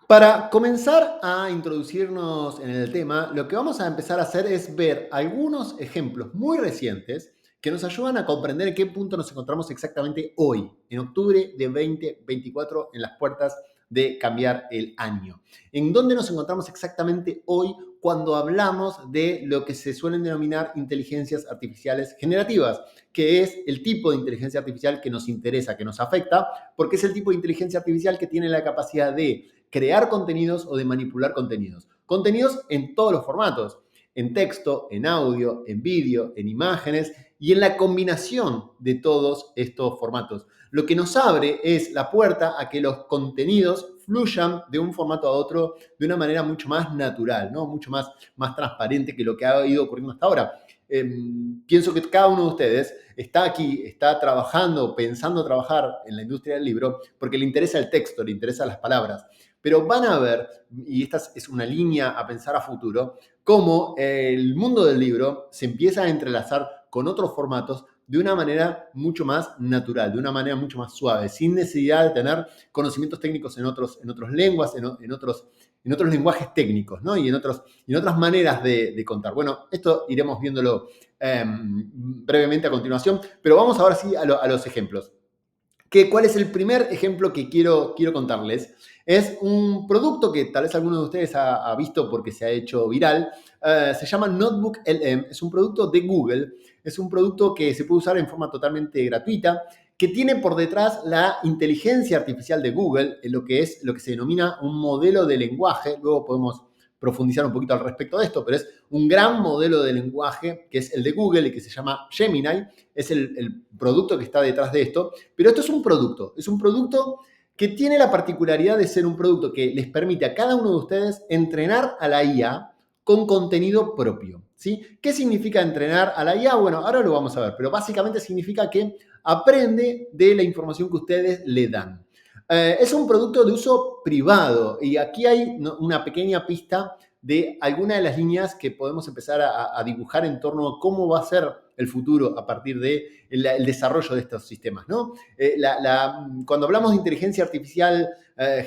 Para comenzar a introducirnos en el tema, lo que vamos a empezar a hacer es ver algunos ejemplos muy recientes que nos ayudan a comprender en qué punto nos encontramos exactamente hoy, en octubre de 2024, en las puertas de cambiar el año. ¿En dónde nos encontramos exactamente hoy cuando hablamos de lo que se suelen denominar inteligencias artificiales generativas, que es el tipo de inteligencia artificial que nos interesa, que nos afecta, porque es el tipo de inteligencia artificial que tiene la capacidad de crear contenidos o de manipular contenidos? Contenidos en todos los formatos, en texto, en audio, en vídeo, en imágenes y en la combinación de todos estos formatos. Lo que nos abre es la puerta a que los contenidos fluyan de un formato a otro de una manera mucho más natural, ¿no? Mucho más transparente que lo que ha ido ocurriendo hasta ahora. Pienso que cada uno de ustedes está aquí, está trabajando, pensando trabajar en la industria del libro porque le interesa el texto, le interesan las palabras. Pero van a ver, y esta es una línea a pensar a futuro, cómo el mundo del libro se empieza a entrelazar con otros formatos de una manera mucho más natural, de una manera mucho más suave, sin necesidad de tener conocimientos técnicos en otras lenguas, en otros lenguajes técnicos, ¿no? y en otras maneras de contar. Bueno, esto iremos viéndolo brevemente a continuación, pero vamos ahora sí a los ejemplos. ¿Cuál es el primer ejemplo que quiero contarles? Es un producto que tal vez alguno de ustedes ha visto porque se ha hecho viral. Se llama Notebook LM. Es un producto de Google. Es un producto que se puede usar en forma totalmente gratuita, que tiene por detrás la inteligencia artificial de Google, en lo que se denomina un modelo de lenguaje. Luego podemos profundizar un poquito al respecto de esto, pero es un gran modelo de lenguaje que es el de Google y que se llama Gemini. Es el producto que está detrás de esto. Pero esto es un producto que tiene la particularidad de ser un producto que les permite a cada uno de ustedes entrenar a la IA con contenido propio, ¿sí? ¿Qué significa entrenar a la IA? Bueno, ahora lo vamos a ver, pero básicamente significa que aprende de la información que ustedes le dan. Es un producto de uso privado y aquí hay una pequeña pista de algunas de las líneas que podemos empezar a dibujar en torno a cómo va a ser el futuro a partir del desarrollo de estos sistemas, ¿no? Cuando hablamos de inteligencia artificial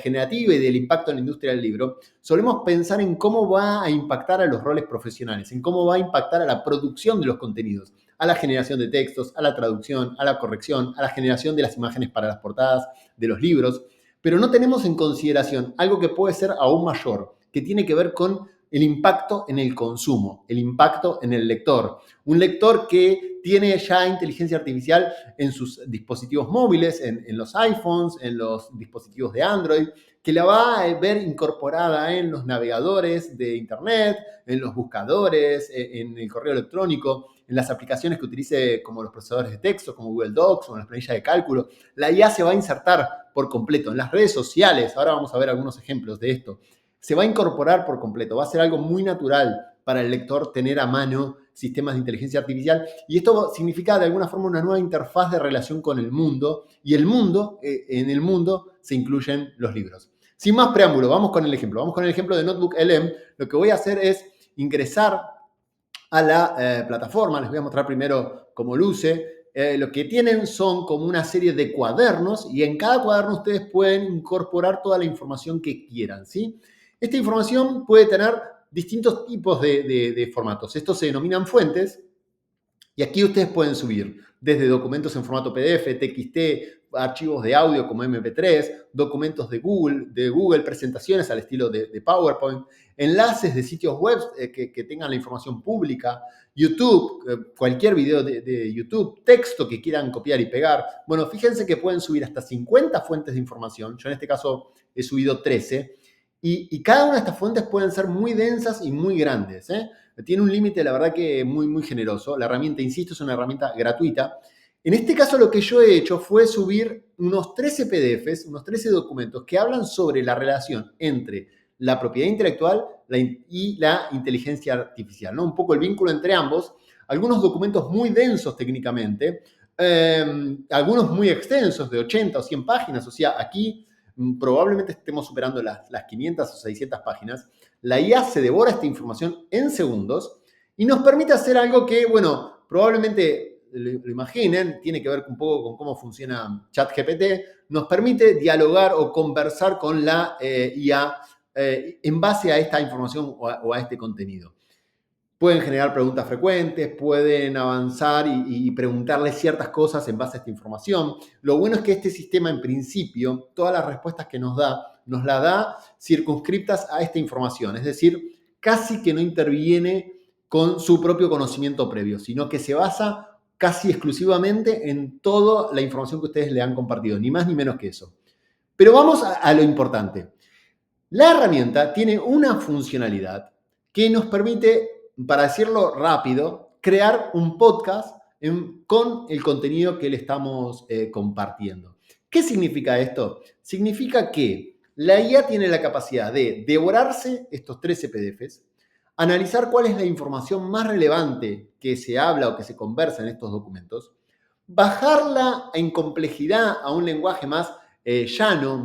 generativa y del impacto en la industria del libro, solemos pensar en cómo va a impactar a los roles profesionales, en cómo va a impactar a la producción de los contenidos, a la generación de textos, a la traducción, a la corrección, a la generación de las imágenes para las portadas de los libros, pero no tenemos en consideración algo que puede ser aún mayor, que tiene que ver con el impacto en el consumo, el impacto en el lector. Un lector que tiene ya inteligencia artificial en sus dispositivos móviles, en los iPhones, en los dispositivos de Android, que la va a ver incorporada en los navegadores de Internet, en los buscadores, en el correo electrónico, en las aplicaciones que utilice como los procesadores de texto, como Google Docs o en las planillas de cálculo. La IA se va a insertar por completo en las redes sociales. Ahora vamos a ver algunos ejemplos de esto. Se va a incorporar por completo, va a ser algo muy natural para el lector tener a mano sistemas de inteligencia artificial y esto significa de alguna forma una nueva interfaz de relación con el mundo y en el mundo se incluyen los libros. Sin más preámbulo, vamos con el ejemplo de Notebook LM. Lo que voy a hacer es ingresar a la plataforma, les voy a mostrar primero cómo luce. Lo que tienen son como una serie de cuadernos y en cada cuaderno ustedes pueden incorporar toda la información que quieran, ¿sí? Esta información puede tener distintos tipos de formatos. Estos se denominan fuentes y aquí ustedes pueden subir desde documentos en formato PDF, TXT, archivos de audio como MP3, documentos de Google, presentaciones al estilo de PowerPoint, enlaces de sitios web que tengan la información pública, YouTube, cualquier video de YouTube, texto que quieran copiar y pegar. Bueno, fíjense que pueden subir hasta 50 fuentes de información. Yo en este caso he subido 13. Y cada una de estas fuentes pueden ser muy densas y muy grandes, ¿eh? Tiene un límite, la verdad que muy, muy generoso. La herramienta, insisto, es una herramienta gratuita. En este caso lo que yo he hecho fue subir unos 13 PDFs, unos 13 documentos que hablan sobre la relación entre la propiedad intelectual y la inteligencia artificial, ¿no? Un poco el vínculo entre ambos. Algunos documentos muy densos técnicamente, algunos muy extensos de 80 o 100 páginas, o sea, aquí probablemente estemos superando las 500 o 600 páginas. La IA se devora esta información en segundos y nos permite hacer algo que, bueno, probablemente lo imaginen, tiene que ver un poco con cómo funciona ChatGPT. nos permite dialogar o conversar con la IA en base a esta información o a este contenido. Pueden generar preguntas frecuentes, pueden avanzar y preguntarle ciertas cosas en base a esta información. Lo bueno es que este sistema, en principio, todas las respuestas que nos la da circunscriptas a esta información. Es decir, casi que no interviene con su propio conocimiento previo, sino que se basa casi exclusivamente en toda la información que ustedes le han compartido, ni más ni menos que eso. Pero vamos a lo importante. La herramienta tiene una funcionalidad que nos permite, para decirlo rápido, crear un podcast con el contenido que le estamos compartiendo. ¿Qué significa esto? Significa que la IA tiene la capacidad de devorarse estos 13 PDFs, analizar cuál es la información más relevante que se habla o que se conversa en estos documentos, bajarla en complejidad a un lenguaje más llano,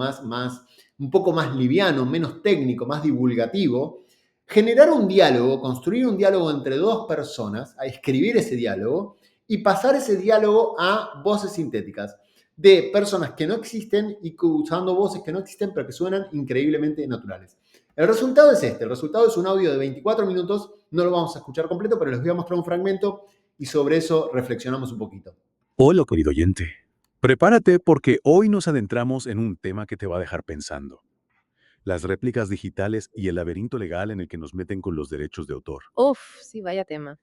un poco más liviano, menos técnico, más divulgativo, generar un diálogo, construir un diálogo entre dos personas, a escribir ese diálogo y pasar ese diálogo a voces sintéticas de personas que no existen y usando voces que no existen pero que suenan increíblemente naturales. El resultado es este, el resultado es un audio de 24 minutos, no lo vamos a escuchar completo, pero les voy a mostrar un fragmento y sobre eso reflexionamos un poquito. Hola, querido oyente. Prepárate porque hoy nos adentramos en un tema que te va a dejar pensando. Las réplicas digitales y el laberinto legal en el que nos meten con los derechos de autor. Uf, sí, vaya tema.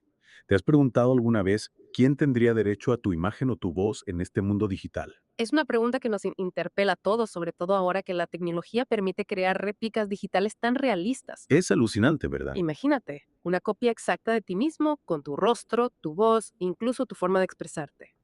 ¿Te has preguntado alguna vez quién tendría derecho a tu imagen o tu voz en este mundo digital? Es una pregunta que nos interpela a todos, sobre todo ahora que la tecnología permite crear réplicas digitales tan realistas. Es alucinante, ¿verdad? Imagínate, una copia exacta de ti mismo, con tu rostro, tu voz, incluso tu forma de expresarte.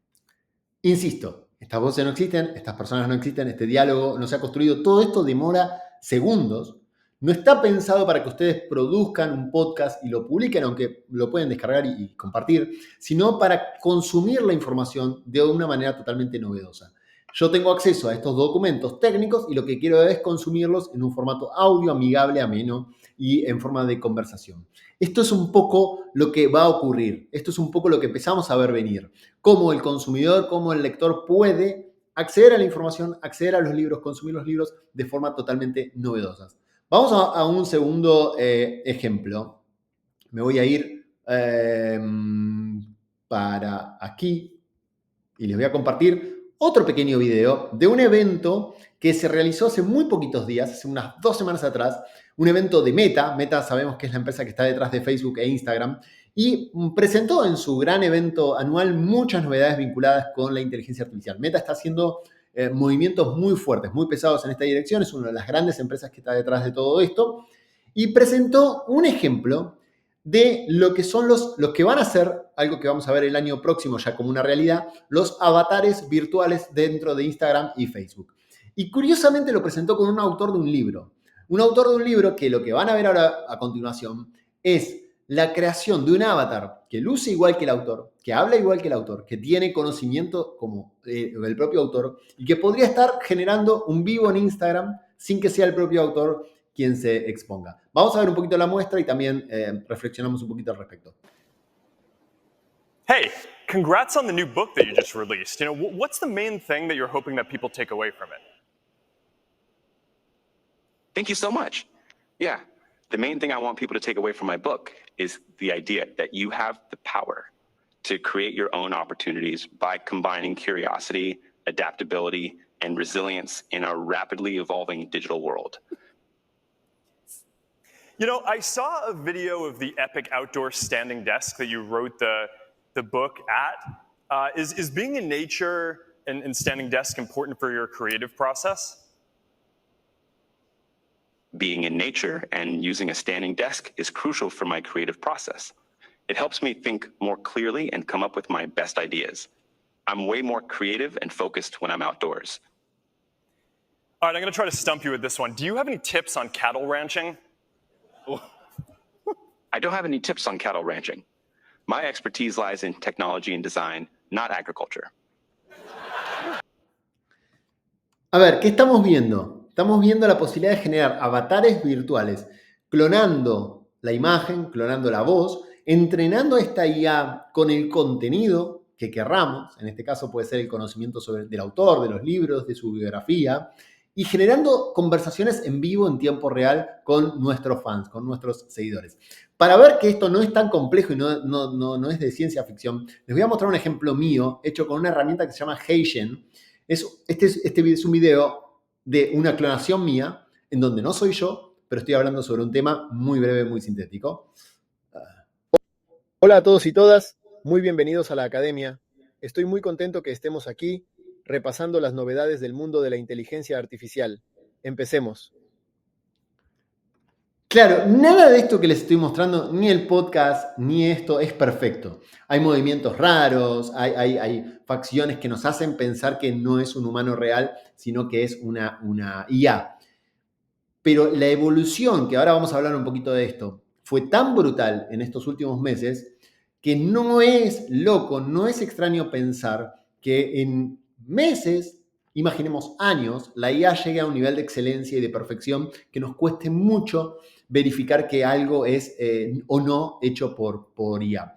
Insisto, estas voces no existen, estas personas no existen, este diálogo no se ha construido, todo esto demora segundos. No está pensado para que ustedes produzcan un podcast y lo publiquen, aunque lo pueden descargar y compartir, sino para consumir la información de una manera totalmente novedosa. Yo tengo acceso a estos documentos técnicos y lo que quiero es consumirlos en un formato audio, amigable, ameno y en forma de conversación. Esto es un poco lo que va a ocurrir, esto es un poco lo que empezamos a ver venir. Cómo el consumidor, cómo el lector puede acceder a la información, acceder a los libros, consumir los libros de forma totalmente novedosa. Vamos a un segundo ejemplo. Me voy a ir para aquí y les voy a compartir otro pequeño video de un evento que se realizó hace muy poquitos días, hace unas 2 semanas atrás, un evento de Meta. Meta sabemos que es la empresa que está detrás de Facebook e Instagram, y presentó en su gran evento anual muchas novedades vinculadas con la inteligencia artificial. Meta está haciendo movimientos muy fuertes, muy pesados en esta dirección, es una de las grandes empresas que está detrás de todo esto, y presentó un ejemplo de lo que son los que van a ser, algo que vamos a ver el año próximo ya como una realidad, los avatares virtuales dentro de Instagram y Facebook. Y curiosamente lo presentó con un autor de un libro. Un autor de un libro que lo que van a ver ahora a continuación es la creación de un avatar que luce igual que el autor, que habla igual que el autor, que tiene conocimiento como el propio autor y que podría estar generando un vivo en Instagram sin que sea el propio autor quien se exponga. Vamos a ver un poquito la muestra y también reflexionamos un poquito al respecto. Hey, congrats on the new book that you just released. What's the main thing that you're hoping that people take away from it? Thank you so much. Yeah, the main thing I want people to take away from my book is the idea that you have the power to create your own opportunities by combining curiosity, adaptability, and resilience in a rapidly evolving digital world. I saw a video of the epic outdoor standing desk that you wrote the book at. Is being in nature and standing desk important for your creative process? Being in nature and using a standing desk is crucial for my creative process. It helps me think more clearly and come up with my best ideas. I'm way more creative and focused when I'm outdoors. All right, I'm going to try to stump you with this one. Do you have any tips on cattle ranching? I don't have any tips on cattle ranching. My expertise lies in technology and design, not agriculture. A ver, ¿qué estamos viendo? Estamos viendo la posibilidad de generar avatares virtuales, clonando la imagen, clonando la voz, entrenando a esta IA con el contenido que querramos, en este caso puede ser el conocimiento del autor, de los libros, de su biografía, y generando conversaciones en vivo en tiempo real con nuestros fans, con nuestros seguidores. Para ver que esto no es tan complejo y no es de ciencia ficción, les voy a mostrar un ejemplo mío hecho con una herramienta que se llama Heygen. Este es un video de una clonación mía, en donde no soy yo, pero estoy hablando sobre un tema muy breve, muy sintético. Hola a todos y todas, muy bienvenidos a la Academia. Estoy muy contento que estemos aquí repasando las novedades del mundo de la inteligencia artificial. Empecemos. Claro, nada de esto que les estoy mostrando, ni el podcast, ni esto, es perfecto. Hay movimientos raros, hay facciones que nos hacen pensar que no es un humano real, sino que es una IA. Pero la evolución, que ahora vamos a hablar un poquito de esto, fue tan brutal en estos últimos meses que no es loco, no es extraño pensar que en meses, imaginemos años, la IA llegue a un nivel de excelencia y de perfección que nos cueste mucho verificar que algo es o no hecho por IA.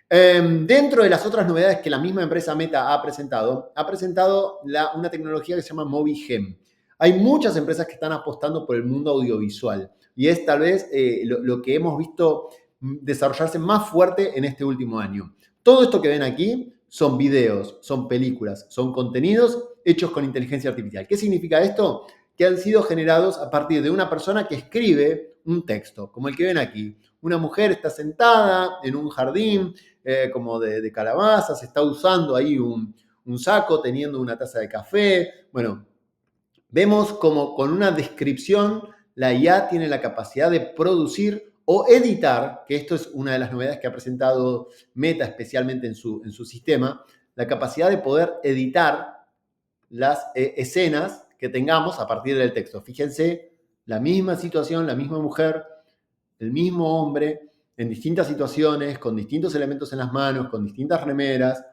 Dentro de las otras novedades que la misma empresa Meta ha presentado una tecnología que se llama MobiGem. Hay muchas empresas que están apostando por el mundo audiovisual y es tal vez lo que hemos visto desarrollarse más fuerte en este último año. Todo esto que ven aquí son videos, son películas, son contenidos hechos con inteligencia artificial. ¿Qué significa esto? Que han sido generados a partir de una persona que escribe un texto, como el que ven aquí. Una mujer está sentada en un jardín como de calabazas, está usando ahí un saco, teniendo una taza de café. Bueno, vemos como con una descripción la IA tiene la capacidad de producir o editar, que esto es una de las novedades que ha presentado Meta especialmente en su sistema, la capacidad de poder editar las escenas que tengamos a partir del texto. Fíjense, la misma situación, la misma mujer, el mismo hombre, en distintas situaciones, con distintos elementos en las manos, con distintas remeras,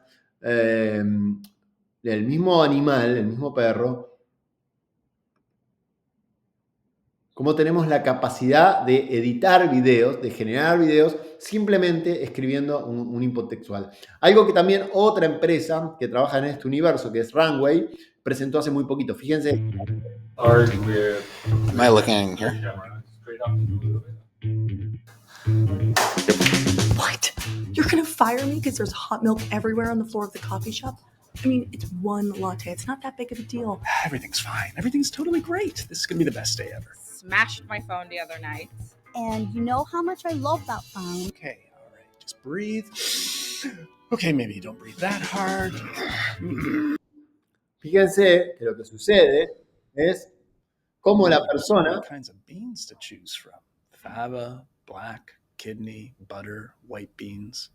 el mismo animal, el mismo perro. Cómo tenemos la capacidad de editar videos, de generar videos, simplemente escribiendo un input textual. Algo que también otra empresa que trabaja en este universo, que es Runway, presentó hace muy poquito. Fíjense. Am I looking here? What? You're gonna fire me because there's hot milk everywhere on the floor of the coffee shop? I mean, it's one latte. It's not that big of a deal. Everything's fine. Everything's totally great. This is gonna be the best day ever. Smashed my phone the other night. And you know how much I love that phone. Okay, all right. Just breathe. Okay, maybe you don't breathe that hard. Fíjense que lo que sucede es cómo la persona... All kinds of beans to choose from. Fava, black, kidney, butter, white beans.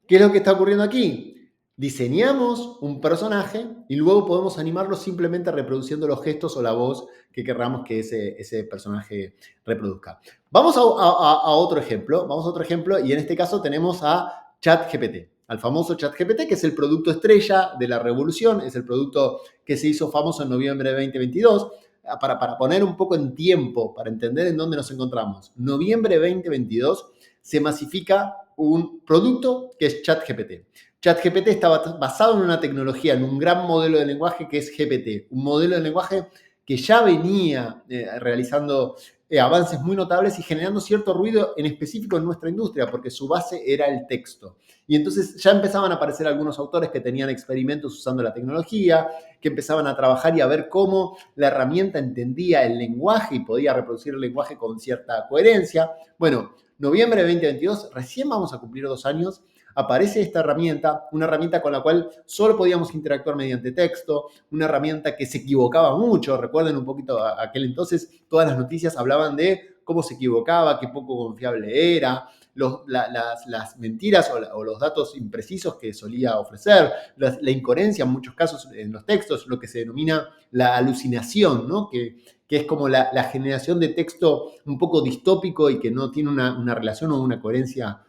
¿Qué es lo que está ocurriendo aquí? Diseñamos un personaje y luego podemos animarlo simplemente reproduciendo los gestos o la voz que querramos que ese personaje reproduzca. Vamos a otro ejemplo. Vamos a otro ejemplo y en este caso tenemos a ChatGPT, al famoso ChatGPT, que es el producto estrella de la revolución, es el producto que se hizo famoso en noviembre de 2022. Para poner un poco en tiempo, para entender en dónde nos encontramos, noviembre de 2022 se masifica un producto que es ChatGPT. ChatGPT está basado en una tecnología, en un gran modelo de lenguaje que es GPT, un modelo de lenguaje que ya venía realizando avances muy notables y generando cierto ruido en específico en nuestra industria, porque su base era el texto. Y entonces ya empezaban a aparecer algunos autores que tenían experimentos usando la tecnología, que empezaban a trabajar y a ver cómo la herramienta entendía el lenguaje y podía reproducir el lenguaje con cierta coherencia. Bueno, noviembre de 2022, recién vamos a cumplir 2 años, aparece esta herramienta, una herramienta con la cual solo podíamos interactuar mediante texto, una herramienta que se equivocaba mucho. Recuerden un poquito aquel entonces, todas las noticias hablaban de cómo se equivocaba, qué poco confiable era, las mentiras o los datos imprecisos que solía ofrecer, la incoherencia en muchos casos en los textos, lo que se denomina la alucinación, ¿no? Que es como la generación de texto un poco distópico y que no tiene una relación o una coherencia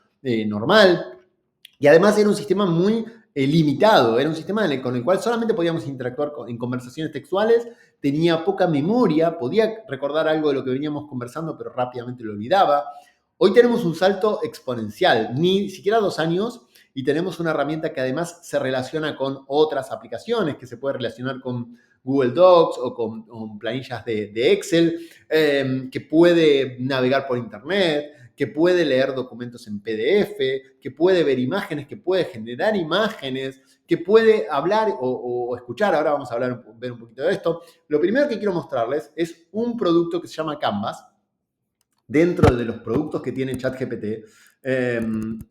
normal. Y además era un sistema muy limitado, era un sistema con el cual solamente podíamos interactuar en conversaciones textuales, tenía poca memoria, podía recordar algo de lo que veníamos conversando, pero rápidamente lo olvidaba. Hoy tenemos un salto exponencial, ni siquiera 2 años, y tenemos una herramienta que además se relaciona con otras aplicaciones, que se puede relacionar con Google Docs o con planillas de Excel, que puede navegar por Internet, que puede leer documentos en PDF, que puede ver imágenes, que puede generar imágenes, que puede hablar o escuchar. Ahora vamos a ver un poquito de esto. Lo primero que quiero mostrarles es un producto que se llama Canvas, dentro de los productos que tiene ChatGPT,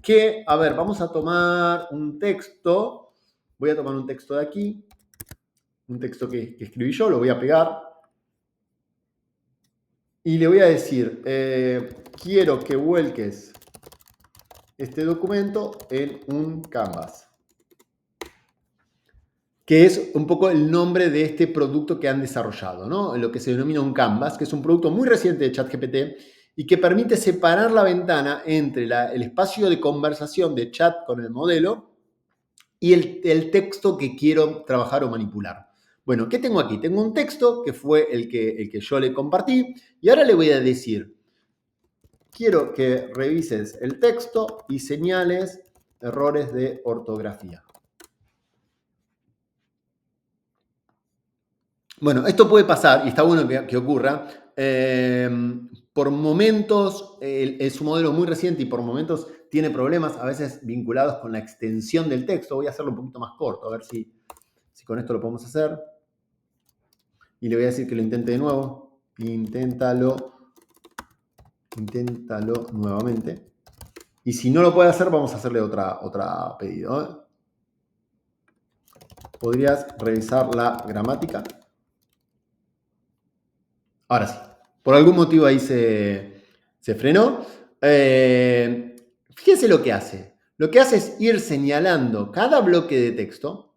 que, a ver, vamos a tomar un texto. Voy a tomar un texto de aquí, un texto que escribí yo, lo voy a pegar. Y le voy a decir, quiero que vuelques este documento en un Canvas, que es un poco el nombre de este producto que han desarrollado, ¿no? Lo que se denomina un Canvas, que es un producto muy reciente de ChatGPT y que permite separar la ventana entre el espacio de conversación de chat con el modelo y el texto que quiero trabajar o manipular. Bueno, ¿qué tengo aquí? Tengo un texto que fue el que yo le compartí y ahora le voy a decir, quiero que revises el texto y señales errores de ortografía. Bueno, esto puede pasar, y está bueno que ocurra, por momentos es un modelo muy reciente y por momentos tiene problemas a veces vinculados con la extensión del texto. Voy a hacerlo un poquito más corto, a ver si con esto lo podemos hacer. Y le voy a decir que lo intente de nuevo. Inténtalo nuevamente. Y si no lo puede hacer, vamos a hacerle otra pedido, ¿eh? ¿Podrías revisar la gramática? Ahora sí. Por algún motivo ahí se frenó. Fíjense lo que hace. Lo que hace es ir señalando cada bloque de texto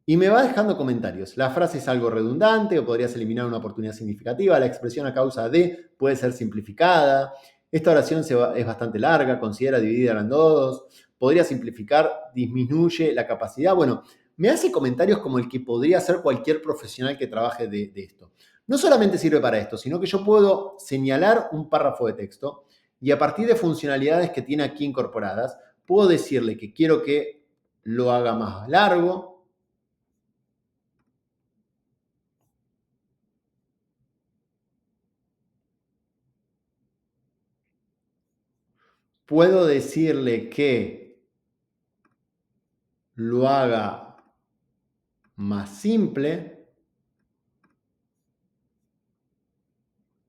y me va dejando comentarios. La frase es algo redundante o podrías eliminar una oportunidad significativa. La expresión a causa de puede ser simplificada. Esta oración es bastante larga, considera dividirla en dos. Podría simplificar, disminuye la capacidad. Bueno, me hace comentarios como el que podría hacer cualquier profesional que trabaje de esto. No solamente sirve para esto, sino que yo puedo señalar un párrafo de texto y a partir de funcionalidades que tiene aquí incorporadas, puedo decirle que quiero que lo haga más largo. Puedo decirle que lo haga más simple,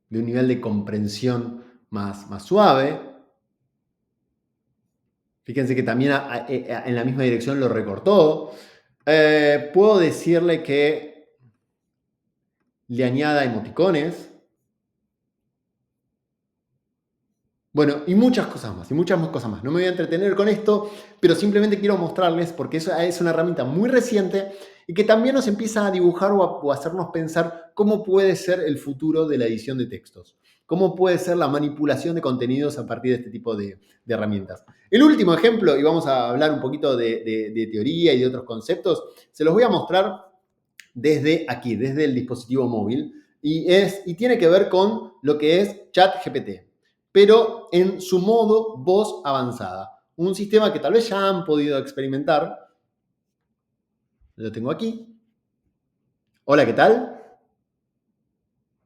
de un nivel de comprensión más suave. Fíjense que también en la misma dirección lo recortó. Puedo decirle que le añada emoticones. Bueno, y muchas cosas más, No me voy a entretener con esto, pero simplemente quiero mostrarles, porque eso es una herramienta muy reciente y que también nos empieza a dibujar o a hacernos pensar cómo puede ser el futuro de la edición de textos, cómo puede ser la manipulación de contenidos a partir de este tipo de herramientas. El último ejemplo, y vamos a hablar un poquito de teoría y de otros conceptos, se los voy a mostrar desde aquí, desde el dispositivo móvil, y tiene que ver con lo que es ChatGPT, pero en su modo voz avanzada. Un sistema que tal vez ya han podido experimentar. Lo tengo aquí. Hola, ¿qué tal?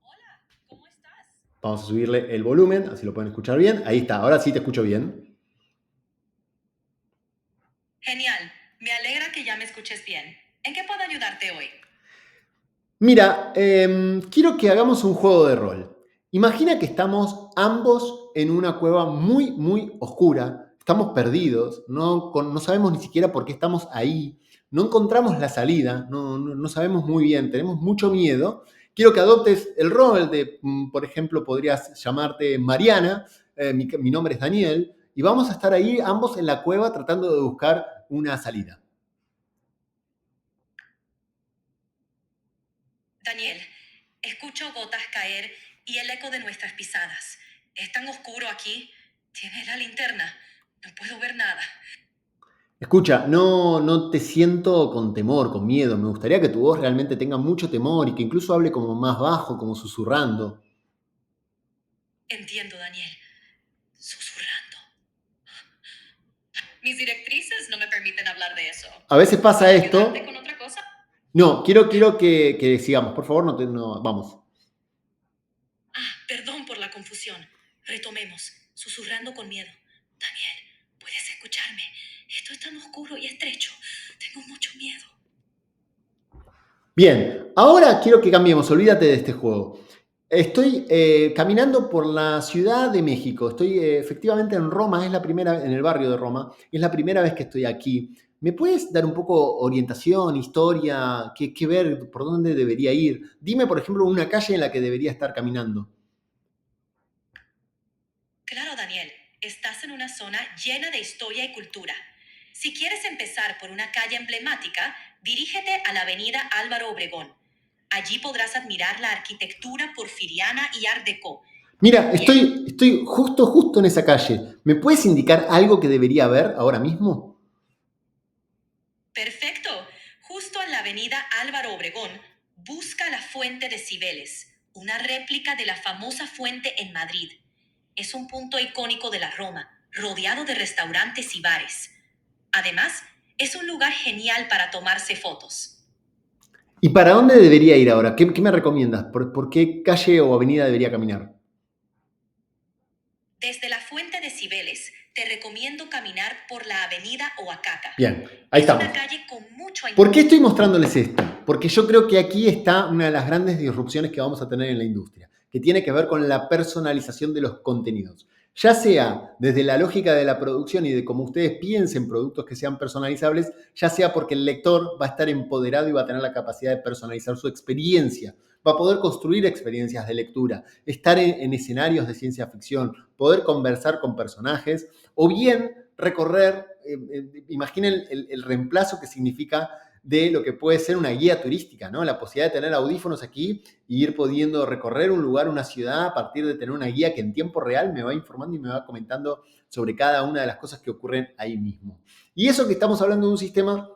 Hola, ¿cómo estás? Vamos a subirle el volumen, así lo pueden escuchar bien. Ahí está, ahora sí te escucho bien. Genial, me alegra que ya me escuches bien. ¿En qué puedo ayudarte hoy? Mira, quiero que hagamos un juego de rol. Imagina que estamos ambos en una cueva muy, muy oscura. Estamos perdidos, no sabemos ni siquiera por qué estamos ahí. No encontramos la salida, no sabemos muy bien, tenemos mucho miedo. Quiero que adoptes el rol de, por ejemplo, podrías llamarte Mariana, mi nombre es Daniel, y vamos a estar ahí ambos en la cueva tratando de buscar una salida. Daniel, escucho gotas caer y el eco de nuestras pisadas. Es tan oscuro aquí. ¿Tienes la linterna? No puedo ver nada. Escucha, no te siento con temor, con miedo. Me gustaría que tu voz realmente tenga mucho temor y que incluso hable como más bajo, como susurrando. Entiendo, Daniel. Susurrando. Mis directrices no me permiten hablar de eso. A veces pasa esto. ¿Ayudarte con otra cosa? No, quiero que sigamos. Por favor, vamos. Perdón por la confusión. Retomemos, susurrando con miedo. Daniel, ¿puedes escucharme? Esto es tan oscuro y estrecho. Tengo mucho miedo. Bien, ahora quiero que cambiemos. Olvídate de este juego. Estoy caminando por la Ciudad de México. Estoy efectivamente en Roma, en el barrio de Roma. Es la primera vez que estoy aquí. ¿Me puedes dar un poco orientación, historia, qué ver, por dónde debería ir? Dime, por ejemplo, una calle en la que debería estar caminando. Claro, Daniel. Estás en una zona llena de historia y cultura. Si quieres empezar por una calle emblemática, dirígete a la avenida Álvaro Obregón. Allí podrás admirar la arquitectura porfiriana y art déco. Mira, estoy justo en esa calle. ¿Me puedes indicar algo que debería ver ahora mismo? Perfecto. Justo en la avenida Álvaro Obregón, busca la Fuente de Cibeles, una réplica de la famosa fuente en Madrid. Es un punto icónico de la Roma, rodeado de restaurantes y bares. Además, es un lugar genial para tomarse fotos. ¿Y para dónde debería ir ahora? ¿Qué me recomiendas? ¿Por qué calle o avenida debería caminar? Desde la Fuente de Cibeles, te recomiendo caminar por la avenida Oaxaca. Bien, ahí estamos. Es una calle con mucho... ¿Por qué estoy mostrándoles esto? Porque yo creo que aquí está una de las grandes disrupciones que vamos a tener en la industria, que tiene que ver con la personalización de los contenidos. Ya sea desde la lógica de la producción y de cómo ustedes piensen productos que sean personalizables, ya sea porque el lector va a estar empoderado y va a tener la capacidad de personalizar su experiencia, va a poder construir experiencias de lectura, estar en escenarios de ciencia ficción, poder conversar con personajes o bien recorrer, imaginen el reemplazo que significa de lo que puede ser una guía turística, ¿no? La posibilidad de tener audífonos aquí y ir pudiendo recorrer un lugar, una ciudad, a partir de tener una guía que en tiempo real me va informando y me va comentando sobre cada una de las cosas que ocurren ahí mismo. Y eso que estamos hablando de un sistema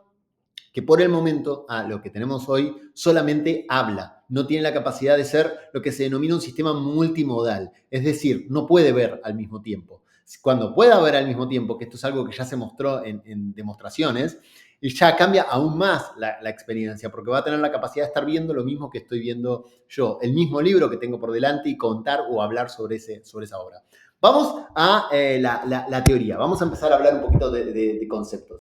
que por el momento, a lo que tenemos hoy, solamente habla. No tiene la capacidad de ser lo que se denomina un sistema multimodal. Es decir, no puede ver al mismo tiempo. Cuando pueda ver al mismo tiempo, que esto es algo que ya se mostró en demostraciones, y ya cambia aún más la experiencia, porque va a tener la capacidad de estar viendo lo mismo que estoy viendo yo, el mismo libro que tengo por delante y contar o hablar sobre esa obra. Vamos a la teoría. Vamos a empezar a hablar un poquito de conceptos.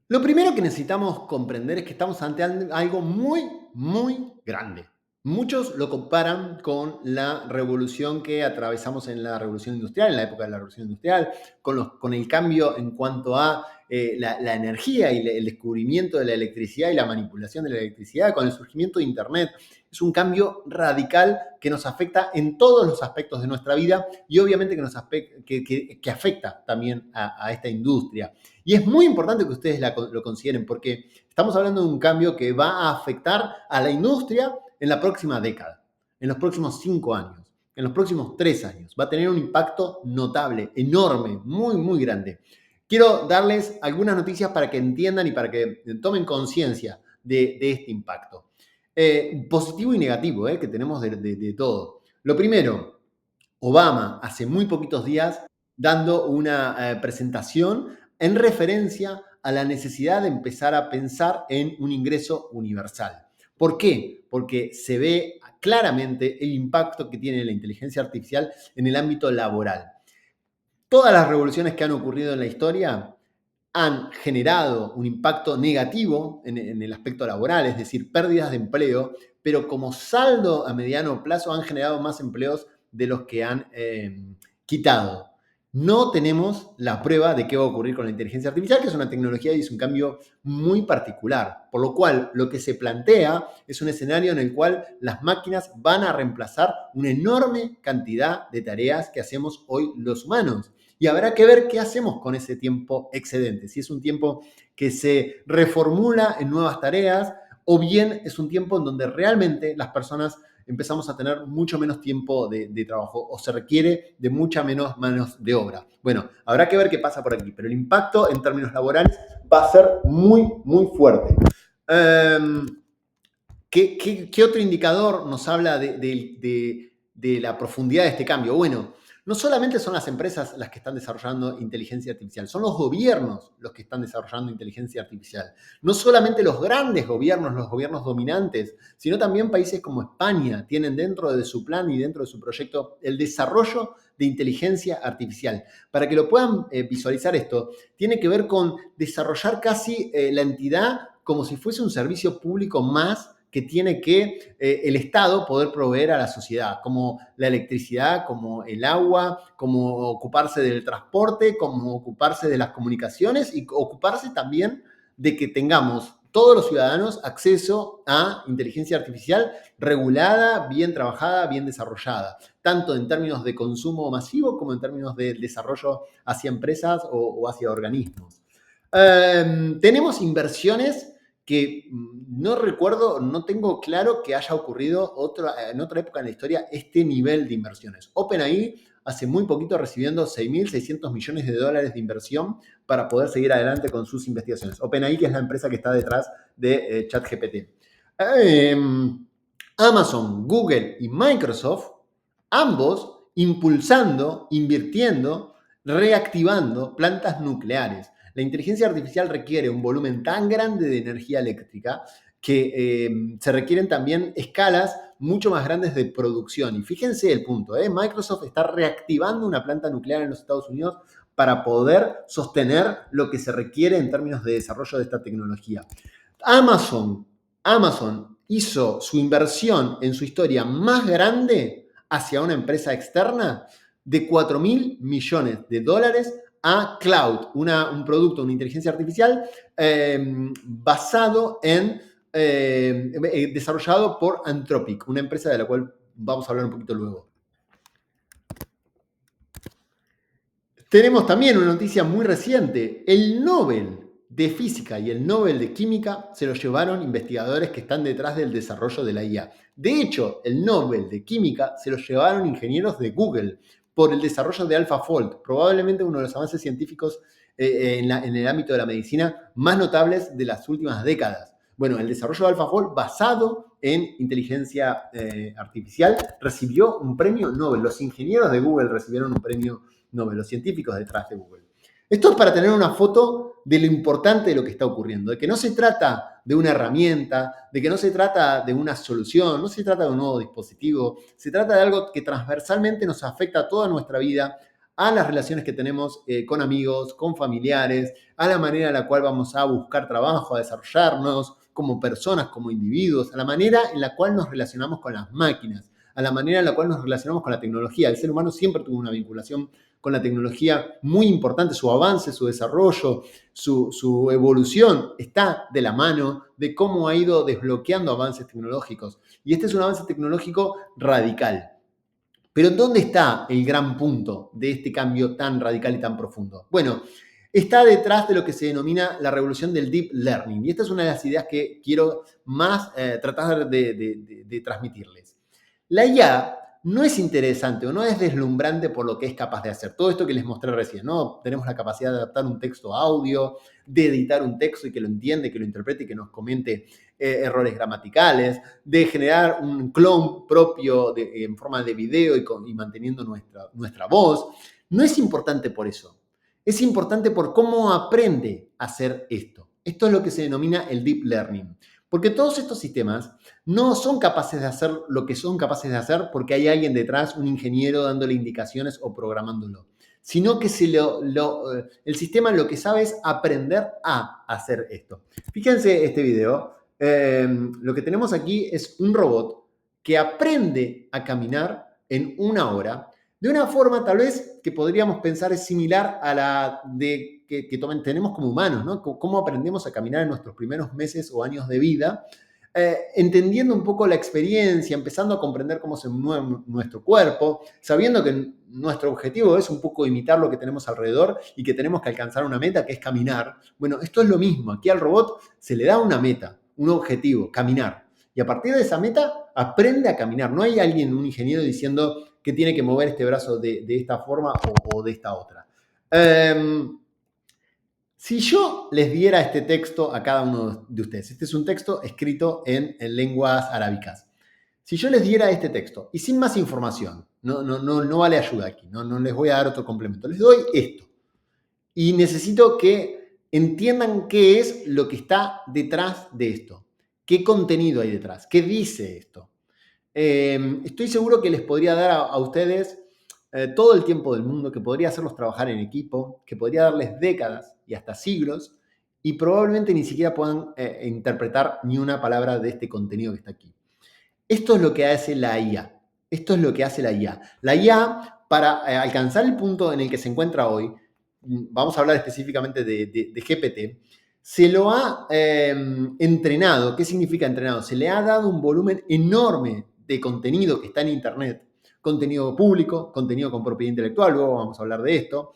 Lo primero que necesitamos comprender es que estamos ante algo muy, muy grande. Muchos lo comparan con la revolución que atravesamos en la revolución industrial, en la época de la revolución industrial, con el cambio en cuanto a la energía y el descubrimiento de la electricidad y la manipulación de la electricidad, con el surgimiento de Internet. Es un cambio radical que nos afecta en todos los aspectos de nuestra vida y obviamente que afecta también a esta industria. Y es muy importante que ustedes lo consideren porque estamos hablando de un cambio que va a afectar a la industria en la próxima década, en los próximos 5 años, en los próximos 3 años. Va a tener un impacto notable, enorme, muy, muy grande. Quiero darles algunas noticias para que entiendan y para que tomen conciencia de este impacto. Positivo y negativo, que tenemos de todo. Lo primero, Obama hace muy poquitos días dando una presentación en referencia a la necesidad de empezar a pensar en un ingreso universal. ¿Por qué? Porque se ve claramente el impacto que tiene la inteligencia artificial en el ámbito laboral. Todas las revoluciones que han ocurrido en la historia han generado un impacto negativo en el aspecto laboral, es decir, pérdidas de empleo, pero como saldo a mediano plazo han generado más empleos de los que han quitado. No tenemos la prueba de qué va a ocurrir con la inteligencia artificial, que es una tecnología y es un cambio muy particular. Por lo cual, lo que se plantea es un escenario en el cual las máquinas van a reemplazar una enorme cantidad de tareas que hacemos hoy los humanos. Y habrá que ver qué hacemos con ese tiempo excedente. Si es un tiempo que se reformula en nuevas tareas o bien es un tiempo en donde realmente las personas empezamos a tener mucho menos tiempo de trabajo o se requiere de mucha menos manos de obra. Bueno, habrá que ver qué pasa por aquí, pero el impacto en términos laborales va a ser muy, muy fuerte. ¿Qué otro indicador nos habla de la profundidad de este cambio? Bueno, No solamente son las empresas las que están desarrollando inteligencia artificial, son los gobiernos los que están desarrollando inteligencia artificial. No solamente los grandes gobiernos, los gobiernos dominantes, sino también países como España tienen dentro de su plan y dentro de su proyecto el desarrollo de inteligencia artificial. Para que lo puedan visualizar esto, tiene que ver con desarrollar casi la entidad como si fuese un servicio público más que tiene que el Estado poder proveer a la sociedad, como la electricidad, como el agua, como ocuparse del transporte, como ocuparse de las comunicaciones y ocuparse también de que tengamos todos los ciudadanos acceso a inteligencia artificial regulada, bien trabajada, bien desarrollada, tanto en términos de consumo masivo como en términos de desarrollo hacia empresas o hacia organismos. Tenemos inversiones que no recuerdo, no tengo claro que haya ocurrido en otra época en la historia este nivel de inversiones. OpenAI hace muy poquito recibiendo $6.600 millones de inversión para poder seguir adelante con sus investigaciones. OpenAI, que es la empresa que está detrás de ChatGPT. Amazon, Google y Microsoft, ambos impulsando, invirtiendo, reactivando plantas nucleares. La inteligencia artificial requiere un volumen tan grande de energía eléctrica que se requieren también escalas mucho más grandes de producción. Y fíjense el punto, Microsoft está reactivando una planta nuclear en los Estados Unidos para poder sostener lo que se requiere en términos de desarrollo de esta tecnología. Amazon hizo su inversión en su historia más grande hacia una empresa externa de $4.000 millones a Cloud, un producto, una inteligencia artificial basado en, desarrollado por Anthropic, una empresa de la cual vamos a hablar un poquito luego. Tenemos también una noticia muy reciente. El Nobel de Física y el Nobel de Química se lo llevaron investigadores que están detrás del desarrollo de la IA. De hecho, el Nobel de Química se lo llevaron ingenieros de Google por el desarrollo de AlphaFold, probablemente uno de los avances científicos en el ámbito de la medicina más notables de las últimas décadas. Bueno, el desarrollo de AlphaFold basado en inteligencia artificial recibió un premio Nobel. Los ingenieros de Google recibieron un premio Nobel, los científicos detrás de Google. Esto es para tener una foto de lo importante de lo que está ocurriendo, de que no se trata de una herramienta, de que no se trata de una solución, no se trata de un nuevo dispositivo, se trata de algo que transversalmente nos afecta a toda nuestra vida, a las relaciones que tenemos con amigos, con familiares, a la manera en la cual vamos a buscar trabajo, a desarrollarnos como personas, como individuos, a la manera en la cual nos relacionamos con las máquinas, a la manera en la cual nos relacionamos con la tecnología. El ser humano siempre tuvo una vinculación con la tecnología muy importante, su avance, su desarrollo, su evolución está de la mano de cómo ha ido desbloqueando avances tecnológicos. Y este es un avance tecnológico radical. Pero ¿dónde está el gran punto de este cambio tan radical y tan profundo? Bueno, está detrás de lo que se denomina la revolución del Deep Learning. Y esta es una de las ideas que quiero más tratar de transmitirles. La IA no es interesante o no es deslumbrante por lo que es capaz de hacer. Todo esto que les mostré recién, ¿no? Tenemos la capacidad de adaptar un texto a audio, de editar un texto y que lo entiende, que lo interprete y que nos comente errores gramaticales, de generar un clon propio en forma de video y manteniendo nuestra voz. No es importante por eso. Es importante por cómo aprende a hacer esto. Esto es lo que se denomina el Deep Learning. Porque todos estos sistemas no son capaces de hacer lo que son capaces de hacer porque hay alguien detrás, un ingeniero dándole indicaciones o programándolo, sino que el sistema lo que sabe es aprender a hacer esto. Fíjense este video. Lo que tenemos aquí es un robot que aprende a caminar en 1 hora de una forma tal vez que podríamos pensar es similar a la que tenemos como humanos, ¿no? Cómo aprendemos a caminar en nuestros primeros meses o años de vida, entendiendo un poco la experiencia, empezando a comprender cómo se mueve nuestro cuerpo, sabiendo que nuestro objetivo es un poco imitar lo que tenemos alrededor y que tenemos que alcanzar una meta que es caminar. Bueno, esto es lo mismo. Aquí al robot se le da una meta, un objetivo, caminar. Y a partir de esa meta aprende a caminar. No hay alguien, un ingeniero, diciendo que tiene que mover este brazo de esta forma o de esta otra. Si yo les diera este texto a cada uno de ustedes, este es un texto escrito en lenguas arábicas. Si yo les diera este texto y sin más información, No vale ayuda aquí, no les voy a dar otro complemento. Les doy esto. Y necesito que entiendan qué es lo que está detrás de esto. ¿Qué contenido hay detrás? ¿Qué dice esto? Estoy seguro que les podría dar a ustedes todo el tiempo del mundo, que podría hacerlos trabajar en equipo, que podría darles décadas y hasta siglos, y probablemente ni siquiera puedan interpretar ni una palabra de este contenido que está aquí. Esto es lo que hace la IA. Esto es lo que hace la IA. La IA, para alcanzar el punto en el que se encuentra hoy, vamos a hablar específicamente de GPT, se lo ha entrenado. ¿Qué significa entrenado? Se le ha dado un volumen enorme de contenido que está en Internet, contenido público, contenido con propiedad intelectual, luego vamos a hablar de esto,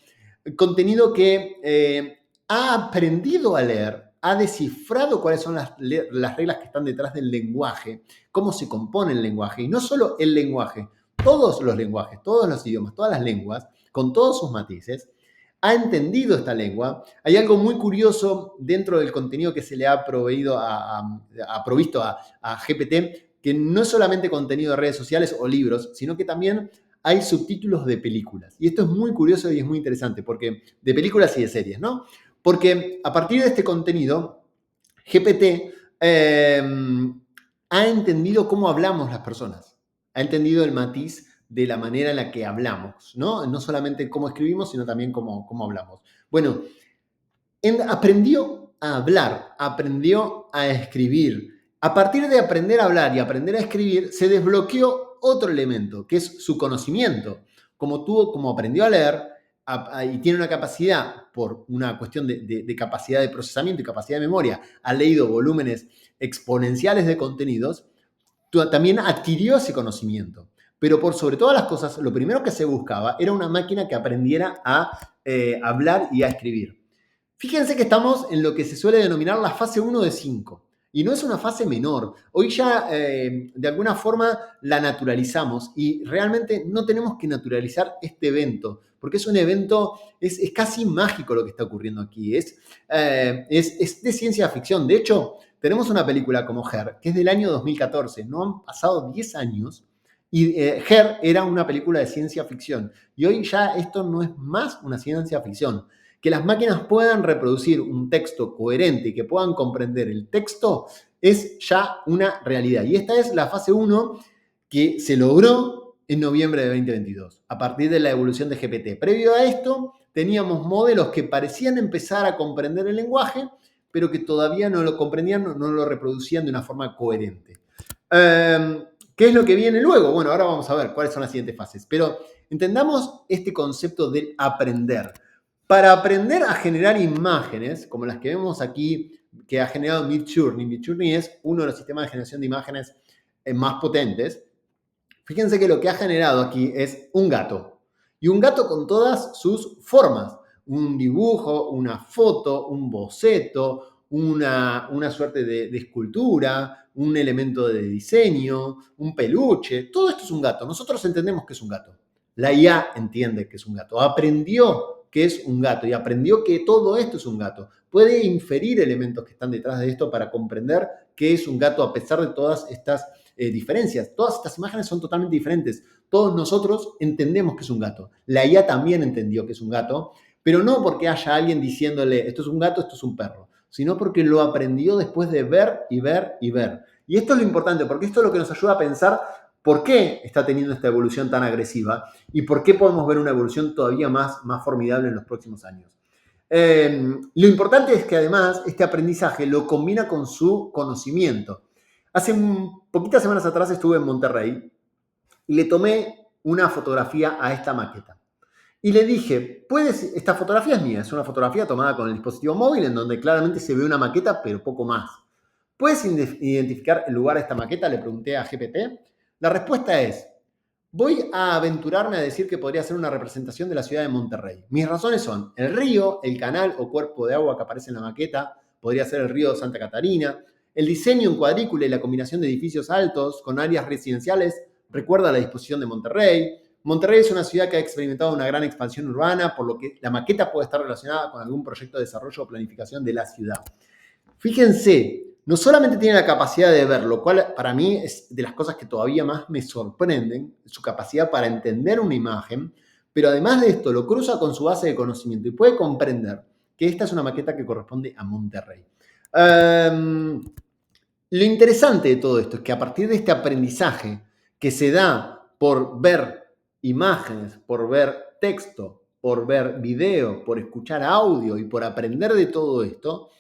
contenido que ha aprendido a leer, ha descifrado cuáles son las reglas que están detrás del lenguaje, cómo se compone el lenguaje, y no solo el lenguaje, todos los lenguajes, todos los idiomas, todas las lenguas, con todos sus matices, ha entendido esta lengua. Hay algo muy curioso dentro del contenido que se le ha provisto a GPT, que no es solamente contenido de redes sociales o libros, sino que también hay subtítulos de películas. Y esto es muy curioso y es muy interesante, porque de películas y de series, ¿no? Porque a partir de este contenido, GPT ha entendido cómo hablamos las personas, ha entendido el matiz de la manera en la que hablamos, ¿no? No solamente cómo escribimos, sino también cómo hablamos. Bueno, aprendió a hablar, aprendió a escribir. A partir de aprender a hablar y aprender a escribir, se desbloqueó otro elemento, que es su conocimiento. Como aprendió a leer y tiene una capacidad, por una cuestión de capacidad de procesamiento y capacidad de memoria, ha leído volúmenes exponenciales de contenidos, también adquirió ese conocimiento. Pero por sobre todas las cosas, lo primero que se buscaba era una máquina que aprendiera a hablar y a escribir. Fíjense que estamos en lo que se suele denominar la fase 1 de 5. Y no es una fase menor. Hoy ya de alguna forma la naturalizamos y realmente no tenemos que naturalizar este evento, porque es un evento, es casi mágico lo que está ocurriendo aquí. Es de ciencia ficción. De hecho, tenemos una película como Her, que es del año 2014. No han pasado 10 años. Y Her era una película de ciencia ficción. Y hoy ya esto no es más una ciencia ficción. Que las máquinas puedan reproducir un texto coherente y que puedan comprender el texto es ya una realidad. Y esta es la fase 1 que se logró en noviembre de 2022, a partir de la evolución de GPT. Previo a esto, teníamos modelos que parecían empezar a comprender el lenguaje, pero que todavía no lo comprendían, no lo reproducían de una forma coherente. ¿Qué es lo que viene luego? Bueno, ahora vamos a ver cuáles son las siguientes fases. Pero entendamos este concepto del aprender. Para aprender a generar imágenes, como las que vemos aquí, que ha generado Midjourney. Midjourney es uno de los sistemas de generación de imágenes más potentes. Fíjense que lo que ha generado aquí es un gato. Y un gato con todas sus formas. Un dibujo, una foto, un boceto, una suerte de escultura, un elemento de diseño, un peluche. Todo esto es un gato. Nosotros entendemos que es un gato. La IA entiende que es un gato. Aprendió que es un gato y aprendió que todo esto es un gato. Puede inferir elementos que están detrás de esto para comprender qué es un gato a pesar de todas estas diferencias. Todas estas imágenes son totalmente diferentes. Todos nosotros entendemos que es un gato. La IA también entendió que es un gato, pero no porque haya alguien diciéndole esto es un gato, esto es un perro, sino porque lo aprendió después de ver y ver y ver. Y esto es lo importante, porque esto es lo que nos ayuda a pensar por qué está teniendo esta evolución tan agresiva y por qué podemos ver una evolución todavía más formidable en los próximos años. Lo importante es que además este aprendizaje lo combina con su conocimiento. Hace poquitas semanas atrás estuve en Monterrey y le tomé una fotografía a esta maqueta. Y le dije, esta fotografía es mía, es una fotografía tomada con el dispositivo móvil en donde claramente se ve una maqueta, pero poco más. ¿Puedes identificar el lugar de esta maqueta? Le pregunté a GPT. La respuesta es, voy a aventurarme a decir que podría ser una representación de la ciudad de Monterrey. Mis razones son el río, el canal o cuerpo de agua que aparece en la maqueta, podría ser el río Santa Catarina, el diseño en cuadrícula y la combinación de edificios altos con áreas residenciales recuerda la disposición de Monterrey. Monterrey es una ciudad que ha experimentado una gran expansión urbana, por lo que la maqueta puede estar relacionada con algún proyecto de desarrollo o planificación de la ciudad. Fíjense, no solamente tiene la capacidad de ver, lo cual para mí es de las cosas que todavía más me sorprenden, su capacidad para entender una imagen, pero además de esto lo cruza con su base de conocimiento y puede comprender que esta es una maqueta que corresponde a Monterrey. Lo interesante de todo esto es que a partir de este aprendizaje que se da por ver imágenes, por ver texto, por ver video, por escuchar audio y por aprender de todo esto,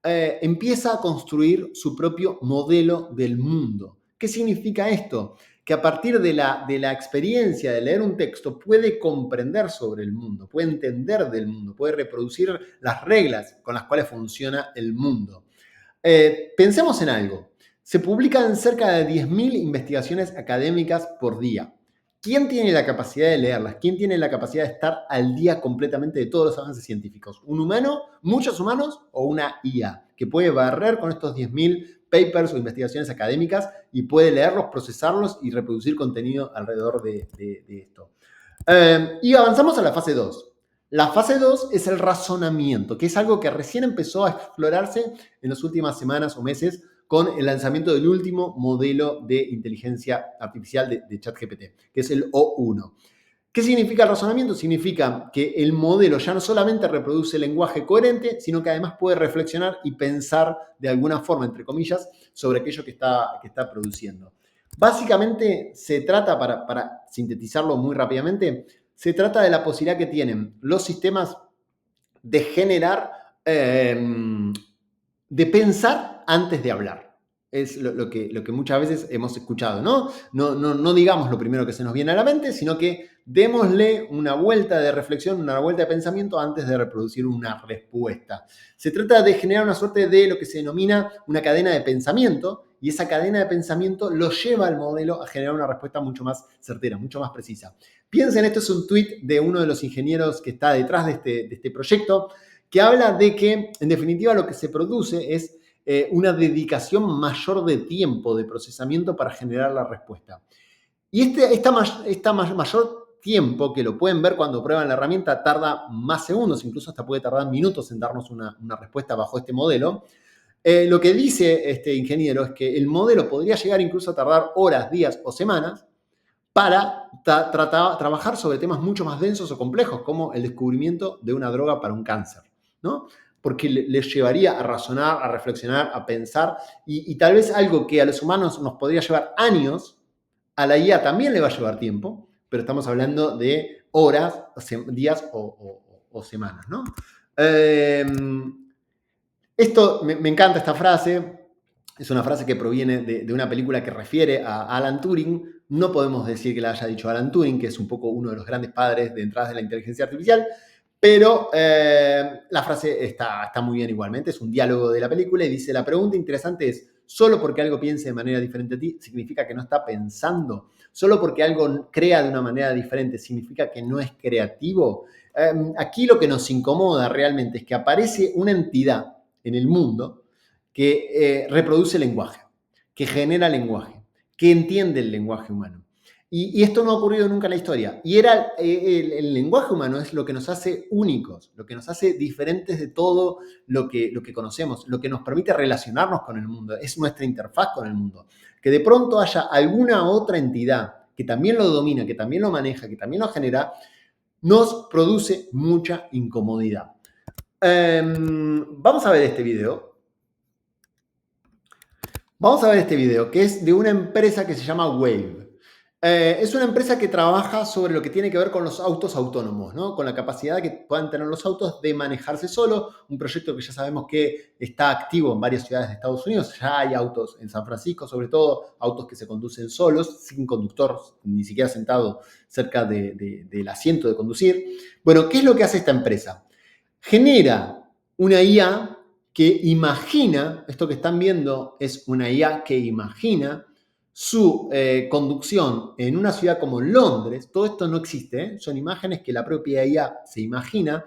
empieza a construir su propio modelo del mundo. ¿Qué significa esto? Que a partir de la experiencia de leer un texto puede comprender sobre el mundo, puede entender del mundo, puede reproducir las reglas con las cuales funciona el mundo. Pensemos en algo. Se publican cerca de 10.000 investigaciones académicas por día. ¿Quién tiene la capacidad de leerlas? ¿Quién tiene la capacidad de estar al día completamente de todos los avances científicos? ¿Un humano, muchos humanos o una IA que puede barrer con estos 10.000 papers o investigaciones académicas y puede leerlos, procesarlos y reproducir contenido alrededor de esto? Y avanzamos a la fase 2. La fase 2 es el razonamiento, que es algo que recién empezó a explorarse en las últimas semanas o meses con el lanzamiento del último modelo de inteligencia artificial de ChatGPT, que es el O1. ¿Qué significa el razonamiento? Significa que el modelo ya no solamente reproduce lenguaje coherente, sino que además puede reflexionar y pensar de alguna forma, entre comillas, sobre aquello que está produciendo. Básicamente se trata, para sintetizarlo muy rápidamente, se trata de la posibilidad que tienen los sistemas de generar, de pensar antes de hablar. Es lo que muchas veces hemos escuchado, ¿no? No digamos lo primero que se nos viene a la mente, sino que démosle una vuelta de reflexión, una vuelta de pensamiento antes de reproducir una respuesta. Se trata de generar una suerte de lo que se denomina una cadena de pensamiento, y esa cadena de pensamiento lo lleva al modelo a generar una respuesta mucho más certera, mucho más precisa. Piensen, esto es un tweet de uno de los ingenieros que está detrás de este proyecto, que habla de que, en definitiva, lo que se produce es una dedicación mayor de tiempo de procesamiento para generar la respuesta. Y esta mayor tiempo, que lo pueden ver cuando prueban la herramienta, tarda más segundos, incluso hasta puede tardar minutos en darnos una respuesta bajo este modelo. Lo que dice este ingeniero es que el modelo podría llegar incluso a tardar horas, días o semanas para trabajar sobre temas mucho más densos o complejos, como el descubrimiento de una droga para un cáncer, ¿no? Porque les llevaría a razonar, a reflexionar, a pensar, y tal vez algo que a los humanos nos podría llevar años, a la IA también le va a llevar tiempo, pero estamos hablando de horas, días o semanas, ¿no? Esto, me encanta esta frase, es una frase que proviene de una película que refiere a Alan Turing. No podemos decir que la haya dicho Alan Turing, que es un poco uno de los grandes padres de entradas de la inteligencia artificial, pero la frase está muy bien igualmente, es un diálogo de la película y dice: la pregunta interesante es, ¿solo porque algo piense de manera diferente a ti significa que no está pensando? ¿Solo porque algo crea de una manera diferente significa que no es creativo? Aquí lo que nos incomoda realmente es que aparece una entidad en el mundo que reproduce lenguaje, que genera lenguaje, que entiende el lenguaje humano. Y esto no ha ocurrido nunca en la historia. Y el lenguaje humano es lo que nos hace únicos, lo que nos hace diferentes de todo lo que conocemos, lo que nos permite relacionarnos con el mundo, es nuestra interfaz con el mundo. Que de pronto haya alguna otra entidad que también lo domina, que también lo maneja, que también lo genera, nos produce mucha incomodidad. Vamos a ver este video. Vamos a ver este video, que es de una empresa que se llama Wave. Es una empresa que trabaja sobre lo que tiene que ver con los autos autónomos, ¿no? Con la capacidad que puedan tener los autos de manejarse solo. Un proyecto que ya sabemos que está activo en varias ciudades de Estados Unidos. Ya hay autos en San Francisco, sobre todo autos que se conducen solos, sin conductor, ni siquiera sentado cerca del asiento de conducir. Bueno, ¿qué es lo que hace esta empresa? Genera una IA que imagina, esto que están viendo es una IA que imagina su conducción en una ciudad como Londres. Todo esto no existe, son imágenes que la propia IA se imagina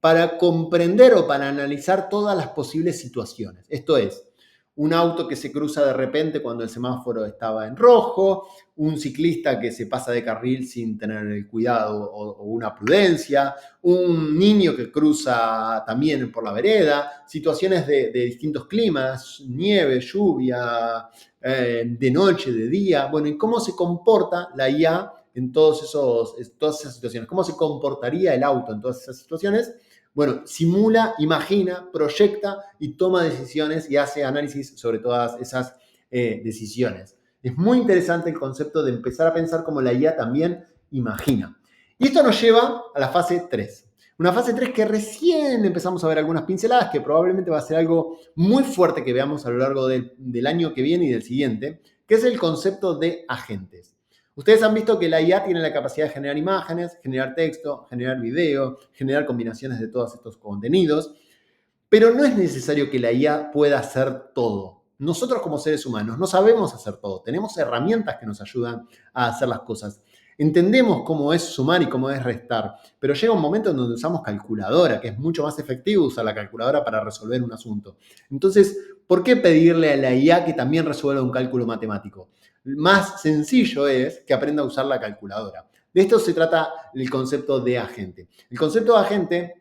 para comprender o para analizar todas las posibles situaciones. Esto es, un auto que se cruza de repente cuando el semáforo estaba en rojo, un ciclista que se pasa de carril sin tener el cuidado o una prudencia, un niño que cruza también por la vereda, situaciones de distintos climas, nieve, lluvia, de noche, de día, bueno, y cómo se comporta la IA en todas esas situaciones, cómo se comportaría el auto en todas esas situaciones. Bueno, simula, imagina, proyecta y toma decisiones y hace análisis sobre todas esas decisiones. Es muy interesante el concepto de empezar a pensar como la IA también imagina. Y esto nos lleva a la fase 3. Una fase 3 que recién empezamos a ver algunas pinceladas, que probablemente va a ser algo muy fuerte que veamos a lo largo del año que viene y del siguiente, que es el concepto de agentes. Ustedes han visto que la IA tiene la capacidad de generar imágenes, generar texto, generar video, generar combinaciones de todos estos contenidos, pero no es necesario que la IA pueda hacer todo. Nosotros como seres humanos no sabemos hacer todo, tenemos herramientas que nos ayudan a hacer las cosas. Entendemos cómo es sumar y cómo es restar, pero llega un momento en donde usamos calculadora, que es mucho más efectivo usar la calculadora para resolver un asunto. Entonces, ¿por qué pedirle a la IA que también resuelva un cálculo matemático? Más sencillo es que aprenda a usar la calculadora. De esto se trata el concepto de agente. El concepto de agente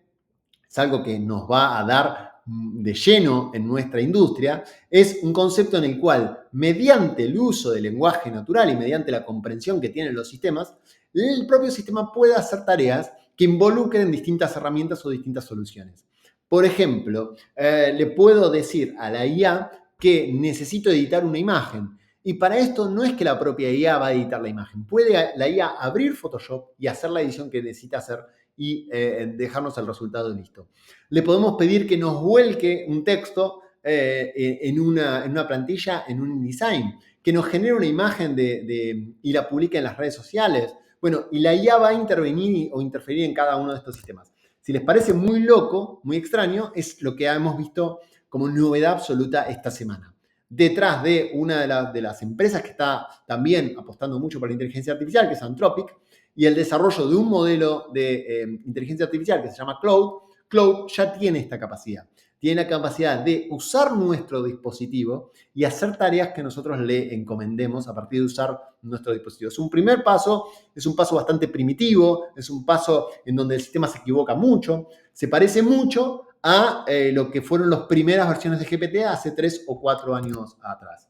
es algo que nos va a dar de lleno en nuestra industria, es un concepto en el cual, mediante el uso del lenguaje natural y mediante la comprensión que tienen los sistemas, el propio sistema puede hacer tareas que involucren distintas herramientas o distintas soluciones. Por ejemplo, le puedo decir a la IA que necesito editar una imagen. Y para esto no es que la propia IA va a editar la imagen. Puede la IA abrir Photoshop y hacer la edición que necesita hacer y dejarnos el resultado listo. Le podemos pedir que nos vuelque un texto en una plantilla, en un InDesign, que nos genere una imagen y la publique en las redes sociales. Bueno, y la IA va a intervenir o interferir en cada uno de estos sistemas. Si les parece muy loco, muy extraño, es lo que hemos visto como novedad absoluta esta semana. Detrás de una de las empresas que está también apostando mucho por la inteligencia artificial, que es Anthropic, y el desarrollo de un modelo de inteligencia artificial que se llama Claude ya tiene esta capacidad. Tiene la capacidad de usar nuestro dispositivo y hacer tareas que nosotros le encomendemos a partir de usar nuestro dispositivo. Es un primer paso, es un paso bastante primitivo, es un paso en donde el sistema se equivoca mucho, se parece mucho a lo que fueron las primeras versiones de GPT hace 3 o 4 años atrás.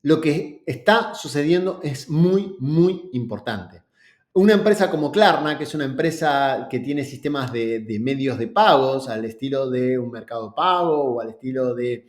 Lo que está sucediendo es muy, muy importante. Una empresa como Klarna, que es una empresa que tiene sistemas de medios de pagos al estilo de un Mercado Pago o al estilo de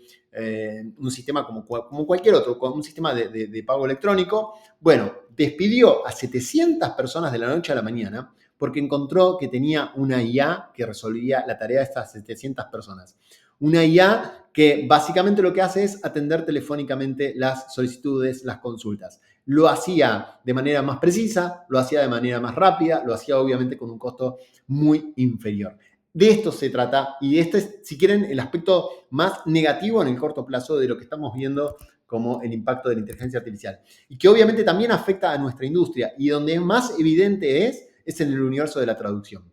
un sistema como cualquier otro, un sistema de pago electrónico, bueno, despidió a 700 personas de la noche a la mañana porque encontró que tenía una IA que resolvía la tarea de estas 700 personas. Una IA que básicamente lo que hace es atender telefónicamente las solicitudes, las consultas. Lo hacía de manera más precisa, lo hacía de manera más rápida, lo hacía obviamente con un costo muy inferior. De esto se trata y este es, si quieren, el aspecto más negativo en el corto plazo de lo que estamos viendo como el impacto de la inteligencia artificial. Y que obviamente también afecta a nuestra industria y donde más evidente es en el universo de la traducción.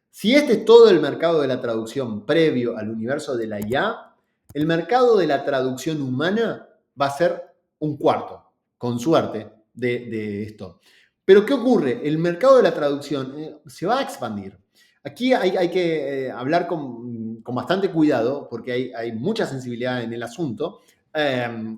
Si este es todo el mercado de la traducción previo al universo de la IA, el mercado de la traducción humana va a ser un cuarto, con suerte, de esto. Pero ¿qué ocurre? El mercado de la traducción se va a expandir. Aquí hay que hablar con bastante cuidado porque hay mucha sensibilidad en el asunto.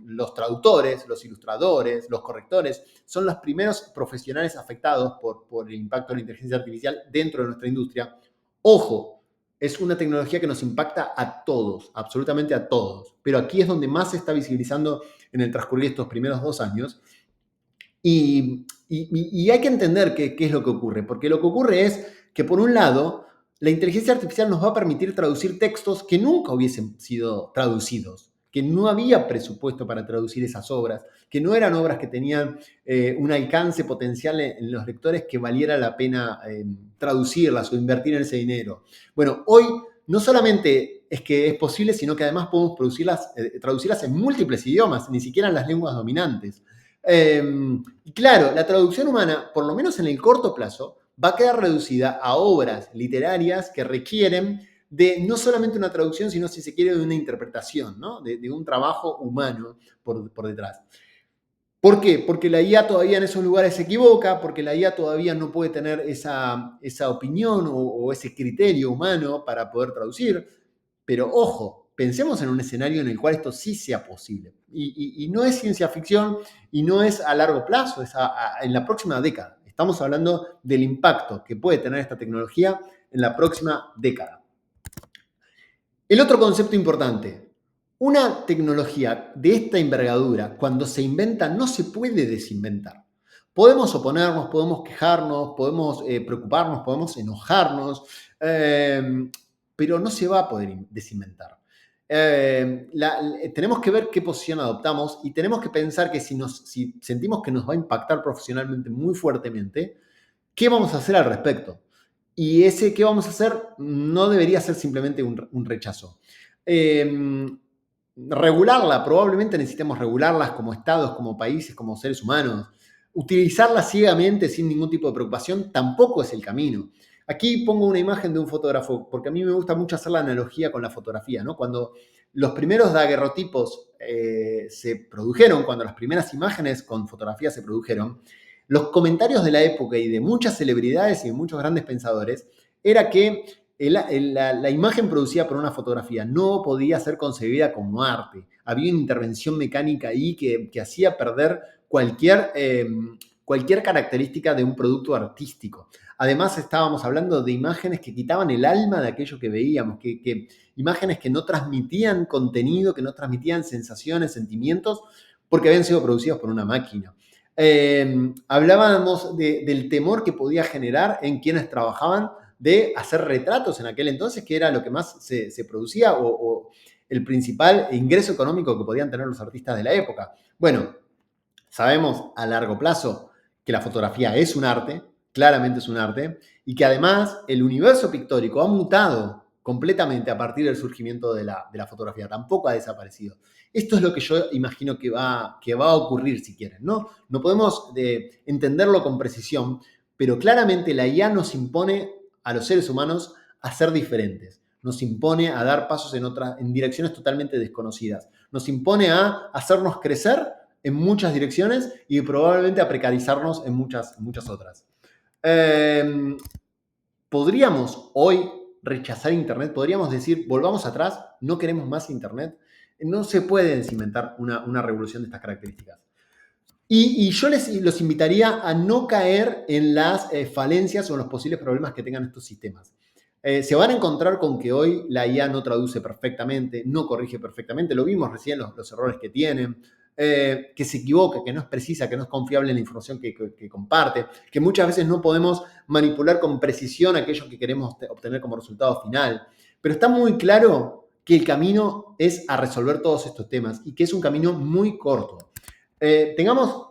Los traductores, los ilustradores, los correctores son los primeros profesionales afectados por el impacto de la inteligencia artificial dentro de nuestra industria. Ojo, es una tecnología que nos impacta a todos, absolutamente a todos, pero aquí es donde más se está visibilizando en el transcurrir de estos primeros 2 años y hay que entender qué es lo que ocurre, porque lo que ocurre es que por un lado, la inteligencia artificial nos va a permitir traducir textos que nunca hubiesen sido traducidos, que no había presupuesto para traducir esas obras, que no eran obras que tenían un alcance potencial en los lectores que valiera la pena traducirlas o invertir en ese dinero. Bueno, hoy no solamente es que es posible, sino que además podemos traducirlas en múltiples idiomas, ni siquiera en las lenguas dominantes. Y claro, la traducción humana, por lo menos en el corto plazo, va a quedar reducida a obras literarias que requieren de no solamente una traducción, sino, si se quiere, de una interpretación, ¿no? De un trabajo humano por detrás. ¿Por qué? Porque la IA todavía en esos lugares se equivoca, porque la IA todavía no puede tener esa opinión o ese criterio humano para poder traducir. Pero ojo, pensemos en un escenario en el cual esto sí sea posible. Y no es ciencia ficción y no es a largo plazo, es en la próxima década. Estamos hablando del impacto que puede tener esta tecnología en la próxima década. El otro concepto importante: una tecnología de esta envergadura, cuando se inventa, no se puede desinventar. Podemos oponernos, podemos quejarnos, podemos preocuparnos, podemos enojarnos, pero no se va a poder desinventar. Tenemos que ver qué posición adoptamos y tenemos que pensar que si sentimos que nos va a impactar profesionalmente muy fuertemente, ¿qué vamos a hacer al respecto? Y ese qué vamos a hacer no debería ser simplemente un rechazo. Regularla, probablemente necesitemos regularlas como estados, como países, como seres humanos. Utilizarla ciegamente sin ningún tipo de preocupación tampoco es el camino. Aquí pongo una imagen de un fotógrafo, porque a mí me gusta mucho hacer la analogía con la fotografía, ¿no? Cuando los primeros daguerrotipos se produjeron, cuando las primeras imágenes con fotografía se produjeron, los comentarios de la época y de muchas celebridades y de muchos grandes pensadores era que la imagen producida por una fotografía no podía ser concebida como arte. Había una intervención mecánica ahí que hacía perder cualquier característica de un producto artístico. Además, estábamos hablando de imágenes que quitaban el alma de aquello que veíamos, imágenes que no transmitían contenido, que no transmitían sensaciones, sentimientos, porque habían sido producidas por una máquina. Hablábamos del temor que podía generar en quienes trabajaban de hacer retratos en aquel entonces, que era lo que más se producía o el principal ingreso económico que podían tener los artistas de la época. Bueno, sabemos a largo plazo que la fotografía es un arte, claramente es un arte, y que además el universo pictórico ha mutado completamente a partir del surgimiento de la fotografía, tampoco ha desaparecido. Esto es lo que yo imagino que va a ocurrir, si quieren, ¿no? No podemos entenderlo con precisión, pero claramente la IA nos impone a los seres humanos a ser diferentes. Nos impone a dar pasos en direcciones totalmente desconocidas. Nos impone a hacernos crecer en muchas direcciones y probablemente a precarizarnos en muchas otras. ¿Podríamos hoy rechazar Internet? ¿Podríamos decir, volvamos atrás, no queremos más Internet? No se puede desinventar una revolución de estas características. Y yo los invitaría a no caer en las falencias o en los posibles problemas que tengan estos sistemas. Se van a encontrar con que hoy la IA no traduce perfectamente, no corrige perfectamente. Lo vimos recién, los errores que tienen, que se equivoca, que no es precisa, que no es confiable en la información que comparte, que muchas veces no podemos manipular con precisión aquello que queremos obtener como resultado final. Pero está muy claro que el camino es a resolver todos estos temas y que es un camino muy corto. Tengamos,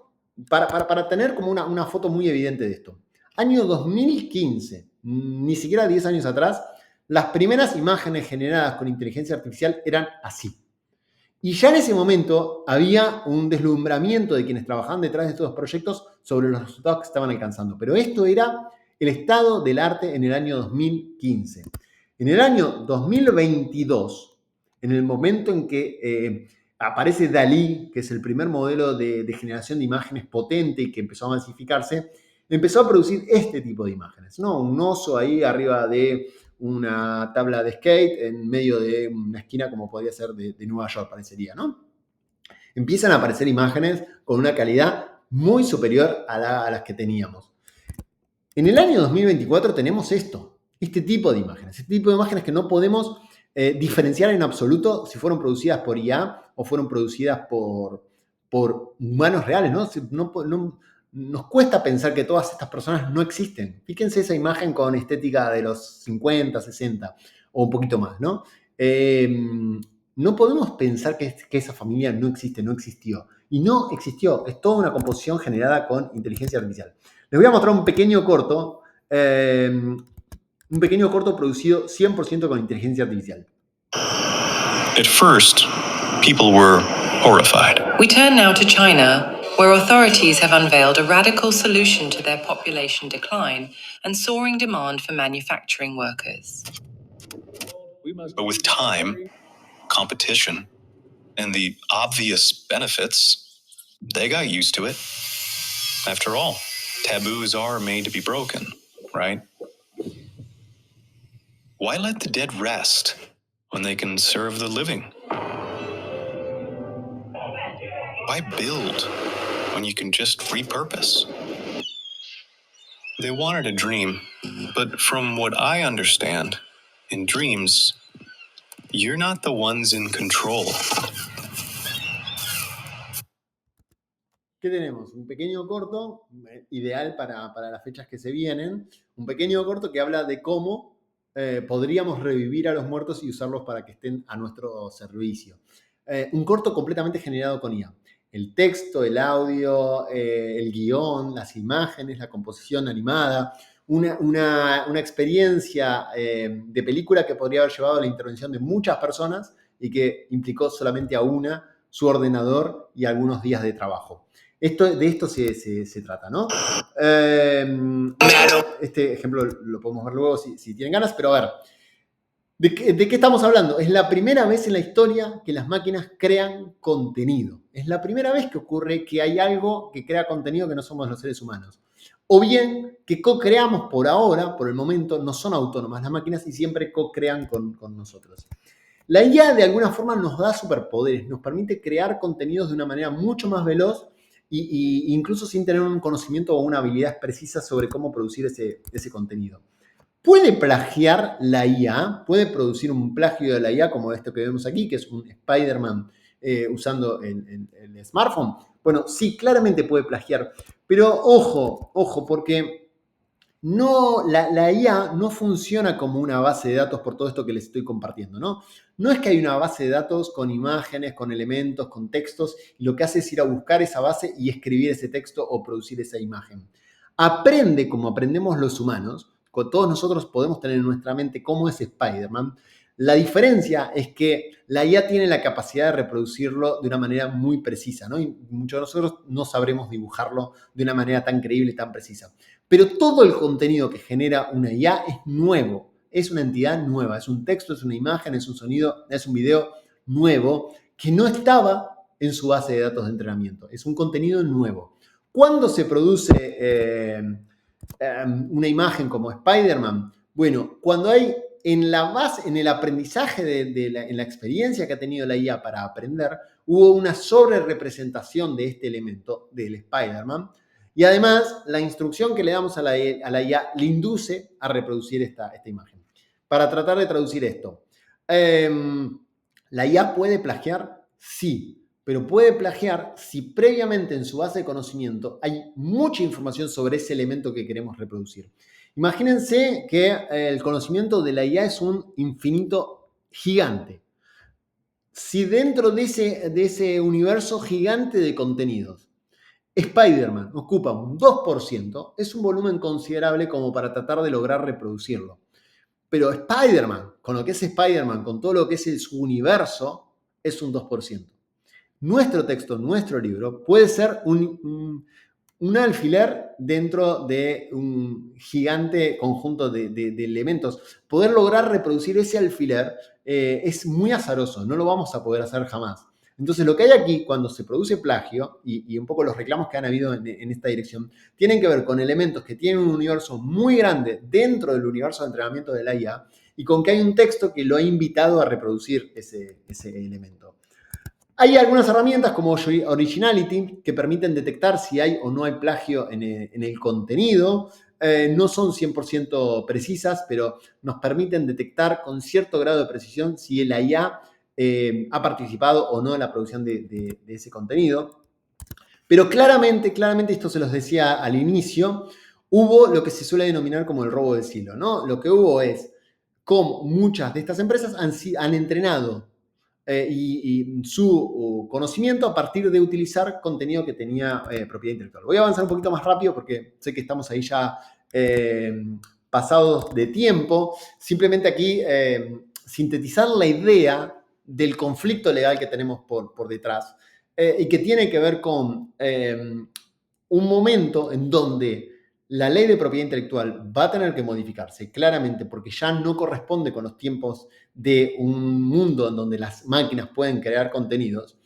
para tener como una foto muy evidente de esto, año 2015, ni siquiera 10 años atrás, las primeras imágenes generadas con inteligencia artificial eran así. Y ya en ese momento había un deslumbramiento de quienes trabajaban detrás de estos proyectos sobre los resultados que estaban alcanzando. Pero esto era el estado del arte en el año 2015. En el año 2022, en el momento en que aparece DALL-E, que es el primer modelo de generación de imágenes potente y que empezó a masificarse, empezó a producir este tipo de imágenes, ¿no? Un oso ahí arriba de una tabla de skate en medio de una esquina como podría ser de Nueva York, parecería, ¿no? Empiezan a aparecer imágenes con una calidad muy superior a las que teníamos. En el año 2024 tenemos este tipo de imágenes que no podemos diferenciar en absoluto si fueron producidas por IA o fueron producidas por humanos reales, ¿no? Nos cuesta pensar que todas estas personas no existen. Fíjense esa imagen con estética de los 50, 60 o un poquito más, ¿no? No podemos pensar que esa familia no existe, no existió. Y no existió. Es toda una composición generada con inteligencia artificial. Les voy a mostrar un pequeño corto producido 100% con inteligencia artificial. At first, people were horrified. We turn now to China, where authorities have unveiled a radical solution to their population decline and soaring demand for manufacturing workers. But with time, competition, and the obvious benefits, they got used to it. After all, taboos are made to be broken, right? Why let the dead rest when they can serve the living? Why build when you can just repurpose? They wanted a dream, but from what I understand, in dreams, you're not the ones in control. ¿Qué tenemos? Un pequeño corto, ideal para las fechas que se vienen, un pequeño corto que habla de cómo podríamos revivir a los muertos y usarlos para que estén a nuestro servicio. Un corto completamente generado con IA. El texto, el audio, el guión, las imágenes, la composición animada, una experiencia de película que podría haber llevado a la intervención de muchas personas y que implicó solamente a una, su ordenador y algunos días de trabajo. De esto se trata, ¿no? Este ejemplo lo podemos ver luego si tienen ganas, pero a ver, ¿de qué estamos hablando? Es la primera vez en la historia que las máquinas crean contenido. Es la primera vez que ocurre que hay algo que crea contenido que no somos los seres humanos. O bien que co-creamos por ahora, por el momento, no son autónomas las máquinas y siempre co-crean con nosotros. La IA de alguna forma nos da superpoderes, nos permite crear contenidos de una manera mucho más veloz y incluso sin tener un conocimiento o una habilidad precisa sobre cómo producir ese contenido. ¿Puede plagiar la IA? ¿Puede producir un plagio de la IA como esto que vemos aquí, que es un Spider-Man usando el smartphone? Bueno, sí, claramente puede plagiar. Pero ojo, porque la IA no funciona como una base de datos por todo esto que les estoy compartiendo, ¿no? No es que hay una base de datos con imágenes, con elementos, con textos, y lo que hace es ir a buscar esa base y escribir ese texto o producir esa imagen. Aprende como aprendemos los humanos. Todos nosotros podemos tener en nuestra mente cómo es Spider-Man. La diferencia es que la IA tiene la capacidad de reproducirlo de una manera muy precisa, ¿no? Y muchos de nosotros no sabremos dibujarlo de una manera tan creíble y tan precisa. Pero todo el contenido que genera una IA es nuevo, es una entidad nueva, es un texto, es una imagen, es un sonido, es un video nuevo que no estaba en su base de datos de entrenamiento. Es un contenido nuevo. ¿Cuándo se produce una imagen como Spider-Man? Bueno, cuando hay en la base, en el aprendizaje, en la experiencia que ha tenido la IA para aprender, hubo una sobrerepresentación de este elemento, del Spider-Man, y además la instrucción que le damos a la IA le induce a reproducir esta imagen. Para tratar de traducir esto, ¿la IA puede plagiar? Sí. Pero puede plagiar si previamente en su base de conocimiento hay mucha información sobre ese elemento que queremos reproducir. Imagínense que el conocimiento de la IA es un infinito gigante. Si dentro de ese universo gigante de contenidos, Spider-Man ocupa un 2%, es un volumen considerable como para tratar de lograr reproducirlo. Pero Spider-Man, con lo que es Spider-Man, con todo lo que es su universo, es un 2%. Nuestro texto, nuestro libro, puede ser un alfiler dentro de un gigante conjunto de elementos. Poder lograr reproducir ese alfiler es muy azaroso, no lo vamos a poder hacer jamás. Entonces, lo que hay aquí cuando se produce plagio, y un poco los reclamos que han habido en esta dirección, tienen que ver con elementos que tienen un universo muy grande dentro del universo de entrenamiento de la IA y con que hay un texto que lo ha invitado a reproducir ese elemento. Hay algunas herramientas como Originality que permiten detectar si hay o no hay plagio en el contenido. No son 100% precisas, pero nos permiten detectar con cierto grado de precisión si la IA ha participado o no en la producción de ese contenido. Pero claramente, esto se los decía al inicio, hubo lo que se suele denominar como el robo del siglo, ¿no? Lo que hubo es, con muchas de estas empresas han entrenado y su conocimiento a partir de utilizar contenido que tenía propiedad intelectual. Voy a avanzar un poquito más rápido porque sé que estamos ahí ya pasados de tiempo. Simplemente aquí sintetizar la idea del conflicto legal que tenemos por detrás y que tiene que ver con un momento en donde la ley de propiedad intelectual va a tener que modificarse claramente porque ya no corresponde con los tiempos de un mundo en donde las máquinas pueden crear contenidos,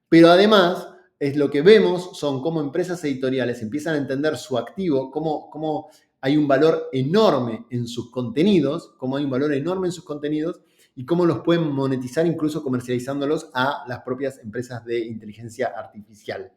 pero además es lo que vemos son cómo empresas editoriales empiezan a entender su activo, cómo hay un valor enorme en sus contenidos, y cómo los pueden monetizar incluso comercializándolos a las propias empresas de inteligencia artificial.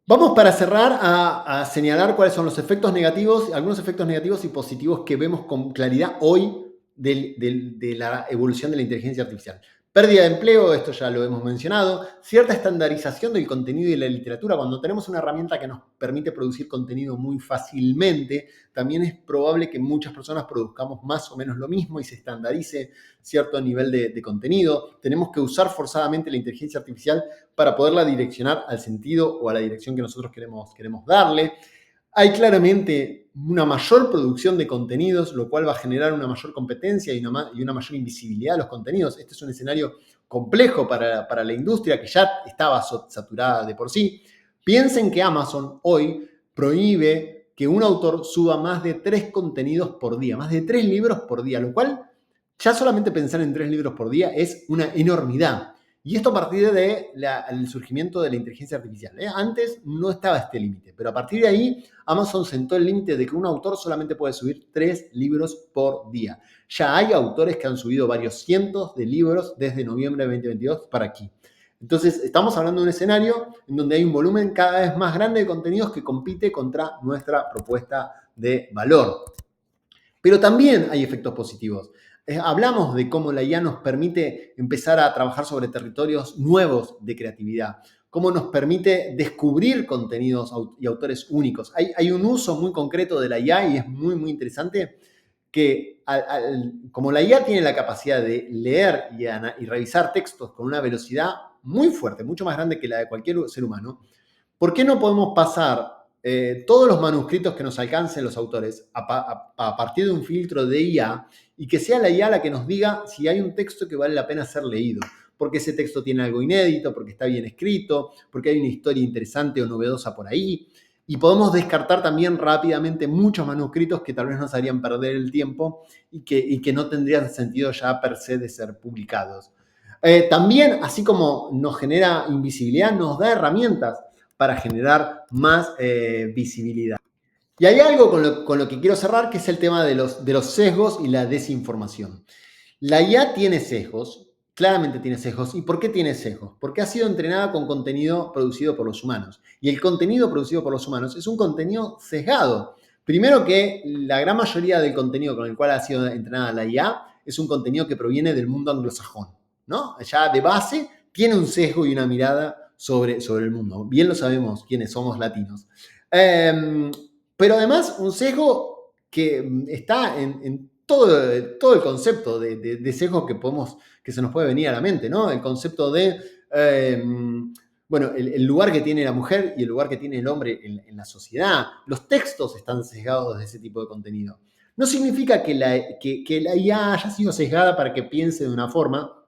Vamos para cerrar a señalar cuáles son los efectos negativos, algunos efectos negativos y positivos que vemos con claridad hoy de la evolución de la inteligencia artificial. Pérdida de empleo, esto ya lo hemos mencionado. Cierta estandarización del contenido y de la literatura. Cuando tenemos una herramienta que nos permite producir contenido muy fácilmente, también es probable que muchas personas produzcamos más o menos lo mismo y se estandarice cierto nivel de contenido. Tenemos que usar forzadamente la inteligencia artificial para poderla direccionar al sentido o a la dirección que nosotros queremos darle. Hay claramente una mayor producción de contenidos, lo cual va a generar una mayor competencia y una mayor invisibilidad de los contenidos. Este es un escenario complejo para la industria que ya estaba saturada de por sí. Piensen que Amazon hoy prohíbe que un autor suba más de 3 contenidos por día, más de 3 libros por día, lo cual ya solamente pensar en 3 libros por día es una enormidad. Y esto a partir del surgimiento de la inteligencia artificial. Antes no estaba este límite, pero a partir de ahí Amazon sentó el límite de que un autor solamente puede subir 3 libros por día. Ya hay autores que han subido varios cientos de libros desde noviembre de 2022 para aquí. Entonces estamos hablando de un escenario en donde hay un volumen cada vez más grande de contenidos que compite contra nuestra propuesta de valor. Pero también hay efectos positivos. Hablamos de cómo la IA nos permite empezar a trabajar sobre territorios nuevos de creatividad, cómo nos permite descubrir contenidos y autores únicos. Hay un uso muy concreto de la IA y es muy, muy interesante que como la IA tiene la capacidad de leer y revisar textos con una velocidad muy fuerte, mucho más grande que la de cualquier ser humano, ¿por qué no podemos pasar todos los manuscritos que nos alcancen los autores a partir de un filtro de IA y que sea la IA la que nos diga si hay un texto que vale la pena ser leído? Porque ese texto tiene algo inédito, porque está bien escrito, porque hay una historia interesante o novedosa por ahí. Y podemos descartar también rápidamente muchos manuscritos que tal vez nos harían perder el tiempo y que no tendrían sentido ya per se de ser publicados. También, así como nos genera invisibilidad, nos da herramientas para generar más visibilidad. Y hay algo con lo que quiero cerrar, que es el tema de los sesgos y la desinformación. La IA tiene sesgos, claramente tiene sesgos. ¿Y por qué tiene sesgos? Porque ha sido entrenada con contenido producido por los humanos. Y el contenido producido por los humanos es un contenido sesgado. Primero que la gran mayoría del contenido con el cual ha sido entrenada la IA es un contenido que proviene del mundo anglosajón, ¿no? Ya de base tiene un sesgo y una mirada sobre el mundo. Bien lo sabemos quienes somos latinos. Pero además un sesgo que está en todo el concepto de sesgo que se nos puede venir a la mente, ¿no? El concepto de, el lugar que tiene la mujer y el lugar que tiene el hombre en la sociedad. Los textos están sesgados de ese tipo de contenido. No significa que la IA haya sido sesgada para que piense de una forma,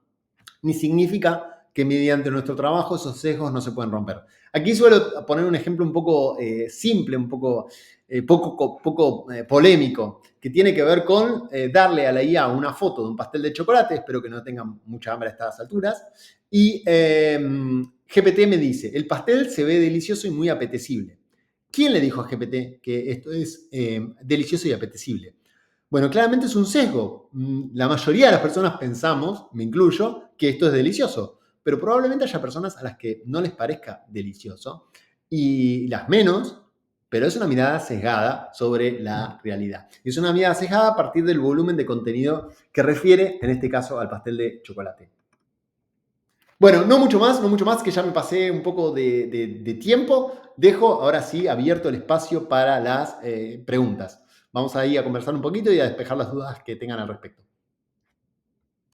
ni significa que mediante nuestro trabajo esos sesgos no se pueden romper. Aquí suelo poner un ejemplo un poco simple, un poco polémico, que tiene que ver con darle a la IA una foto de un pastel de chocolate, espero que no tengan mucha hambre a estas alturas, y GPT me dice, el pastel se ve delicioso y muy apetecible. ¿Quién le dijo a GPT que esto es delicioso y apetecible? Bueno, claramente es un sesgo. La mayoría de las personas pensamos, me incluyo, que esto es delicioso, pero probablemente haya personas a las que no les parezca delicioso y las menos, pero es una mirada sesgada sobre la realidad. Es una mirada sesgada a partir del volumen de contenido que refiere, en este caso, al pastel de chocolate. Bueno, no mucho más, que ya me pasé un poco de tiempo. Dejo ahora sí abierto el espacio para las preguntas. Vamos ahí a conversar un poquito y a despejar las dudas que tengan al respecto.